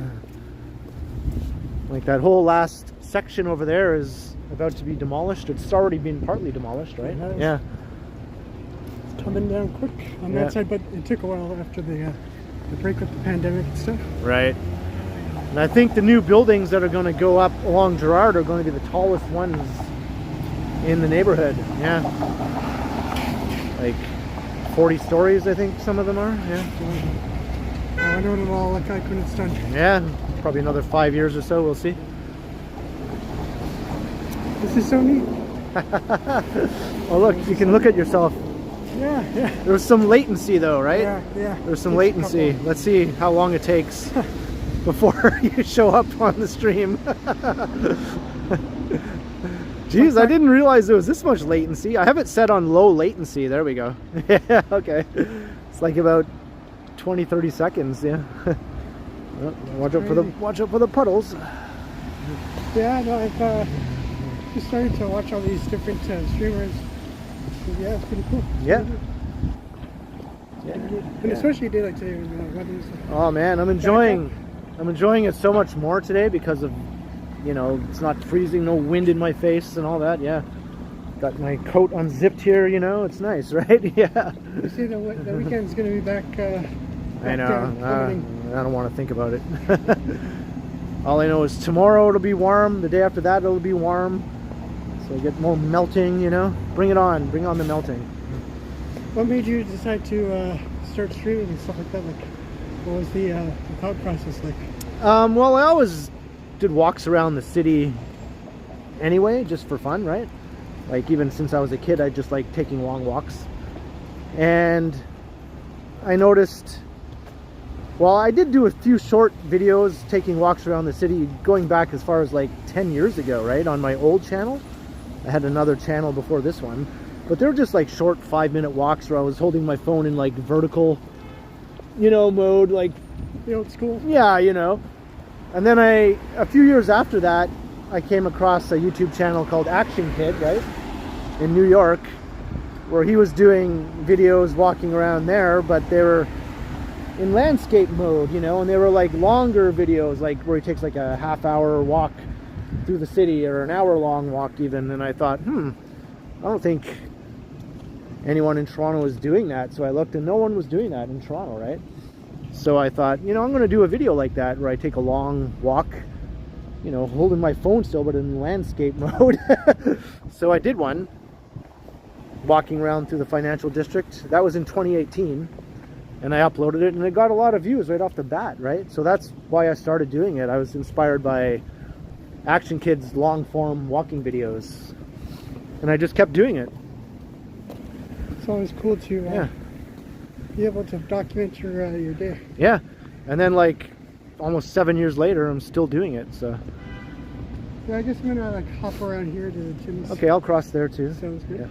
Like that whole last section over there is about to be demolished. It's already been partly demolished, right? It has. Yeah. It's coming down quick on Yeah. that side, but it took a while after the break with the pandemic and stuff. Right. And I think the new buildings that are going to go up along Gerrard are going to be the tallest ones in the neighborhood. Yeah. Like 40 stories, I think some of them are. Yeah. I wonder what it'll all look like when it's done. Yeah. Probably another 5 years or so. We'll see. This is so neat. Oh, look, you can look at yourself. Yeah, yeah. There was some latency though, right? Yeah, yeah. There's some Just a latency. couple. Let's see how long it takes before you show up on the stream. Jeez, I didn't realize there was this much latency. I have it set on low latency. There we go. Yeah, okay. It's like about 20-30 seconds, yeah. Oh, watch out for the puddles. Yeah, no, I've just started to watch all these different streamers. Yeah, it's pretty cool. Yeah. And especially a day like today when the weather is Oh man, I'm enjoying it so much more today because of, you know, it's not freezing, no wind in my face and all that. Yeah, got my coat unzipped here, you know, it's nice, right? Yeah. You see the weekend's going to be back. I know. down, I don't want to think about it. All I know is tomorrow it'll be warm. The day after that it'll be warm. So I get more melting, you know. Bring it on. Bring on the melting. What made you decide to start streaming and stuff like that? Like, what was the thought process like? Well, I always did walks around the city anyway, just for fun, right? Like even since I was a kid, I just like taking long walks. And I noticed, well, I did do a few short videos taking walks around the city going back as far as like 10 years ago, right? On my old channel. I had another channel before this one, but they were just like short 5-minute walks where I was holding my phone in like vertical, you know, mode, like The old school? yeah, you know. And then a few years after that, I came across a YouTube channel called Action Kid, right? In New York, where he was doing videos walking around there, but they were in landscape mode, you know, and they were like longer videos, like where he takes like a half-hour walk through the city or an hour-long walk even. And I thought, I don't think anyone in Toronto is doing that. So I looked and no one was doing that in Toronto, right? So I thought, you know, I'm going to do a video like that where I take a long walk, you know, holding my phone still, but in landscape mode. So I did one, walking around through the financial district. That was in 2018. And I uploaded it and it got a lot of views right off the bat, right? So that's why I started doing it. I was inspired by Action Kid's long form walking videos. And I just kept doing it. It's always cool to be able to document your day. Yeah. And then like almost 7 years later, I'm still doing it, so. Yeah, I guess I'm gonna like hop around here to the gyms. Okay, I'll cross there too. Sounds good.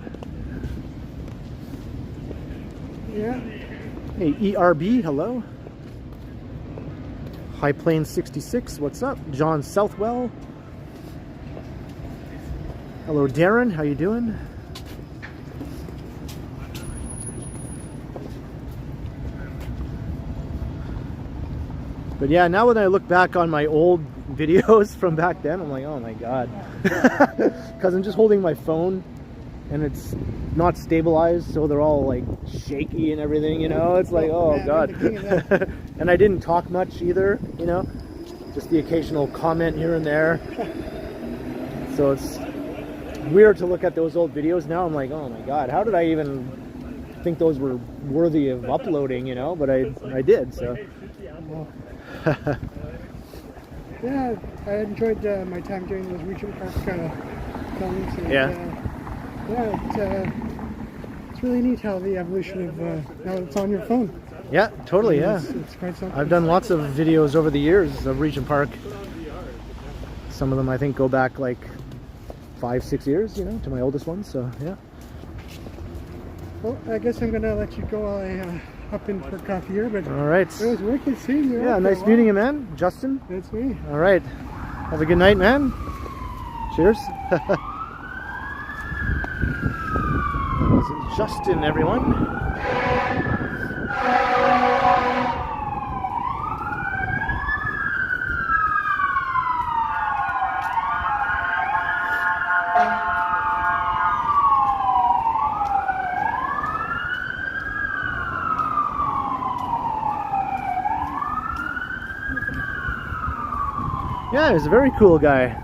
Yeah. Hey, ERB, hello. High Plains 66, what's up? John Southwell. Hello, Darren, how you doing? But yeah, now when I look back on my old videos from back then. I'm like, oh my god. Because I'm just holding my phone and it's not stabilized, so they're all like shaky and everything, you know. It's like, oh god. And I didn't talk much either, you know, just the occasional comment here and there. So it's weird to look at those old videos now. I'm like, oh my god, how did I even think those were worthy of uploading, you know? But I did, so. Yeah, I enjoyed my time doing those region park films. And, yeah, it's really neat how the evolution of now it's on your phone. Yeah, totally, yeah. It's quite something. I've done lots of videos over the years of Region Park. Some of them I think go back like 5-6 years, you know, to my oldest ones, so yeah. Well, I guess I'm gonna let you go while I hop in for coffee here, but all right. it was wicked seeing you. Yeah, nice meeting you, man. Justin? That's me. All right. Have a good night, man. Cheers. Justin, everyone. Yeah, he's a very cool guy.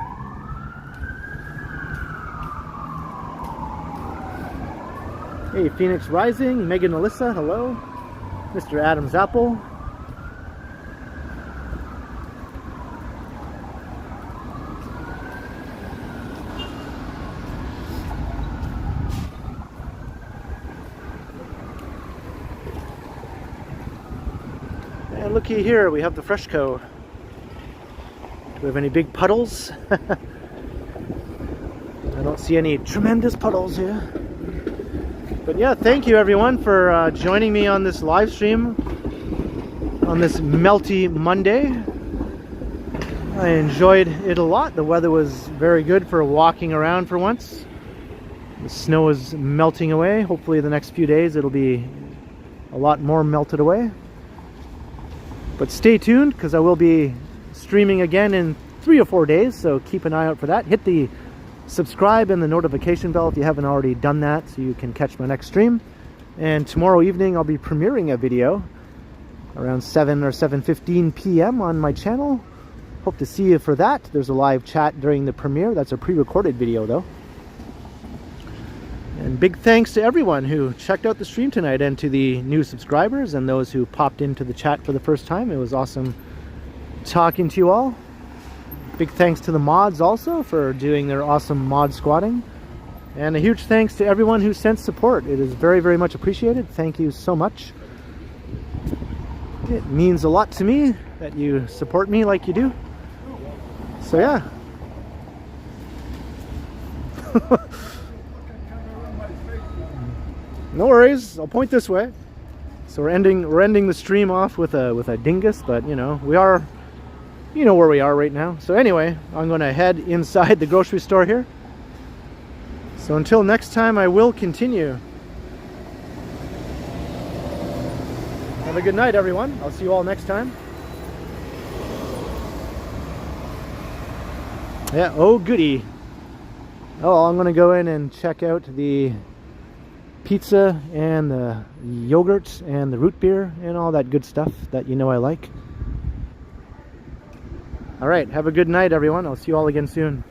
Hey, Phoenix Rising, Megan Alyssa, hello. Mr. Adam's Apple. And looky here, we have the Freshco. Do we have any big puddles? I don't see any tremendous puddles here. But yeah, thank you everyone for joining me on this live stream on this Melty Monday. I enjoyed it a lot. The weather was very good for walking around for once. The snow is melting away. Hopefully the next few days it'll be a lot more melted away. But stay tuned because I will be streaming again in 3 or 4 days, so keep an eye out for that. Hit the subscribe and the notification bell if you haven't already done that so you can catch my next stream. And tomorrow evening I'll be premiering a video around 7 or 7:15 p.m. on my channel. Hope to see you for that. There's a live chat during the premiere. That's a pre-recorded video though. And big thanks to everyone who checked out the stream tonight, and to the new subscribers and those who popped into the chat for the first time. It was awesome talking to you all. Big thanks to the mods also for doing their awesome mod squatting. And a huge thanks to everyone who sent support. It is very, very much appreciated. Thank you so much. It means a lot to me that you support me like you do. So yeah. No worries, I'll point this way. So we're ending the stream off with a dingus, but you know, you know where we are right now. So anyway, I'm going to head inside the grocery store here. So until next time, I will continue. Have a good night, everyone. I'll see you all next time. Yeah, oh goody. Oh, I'm going to go in and check out the pizza and the yogurt and the root beer and all that good stuff that you know I like. All right, have a good night, everyone. I'll see you all again soon.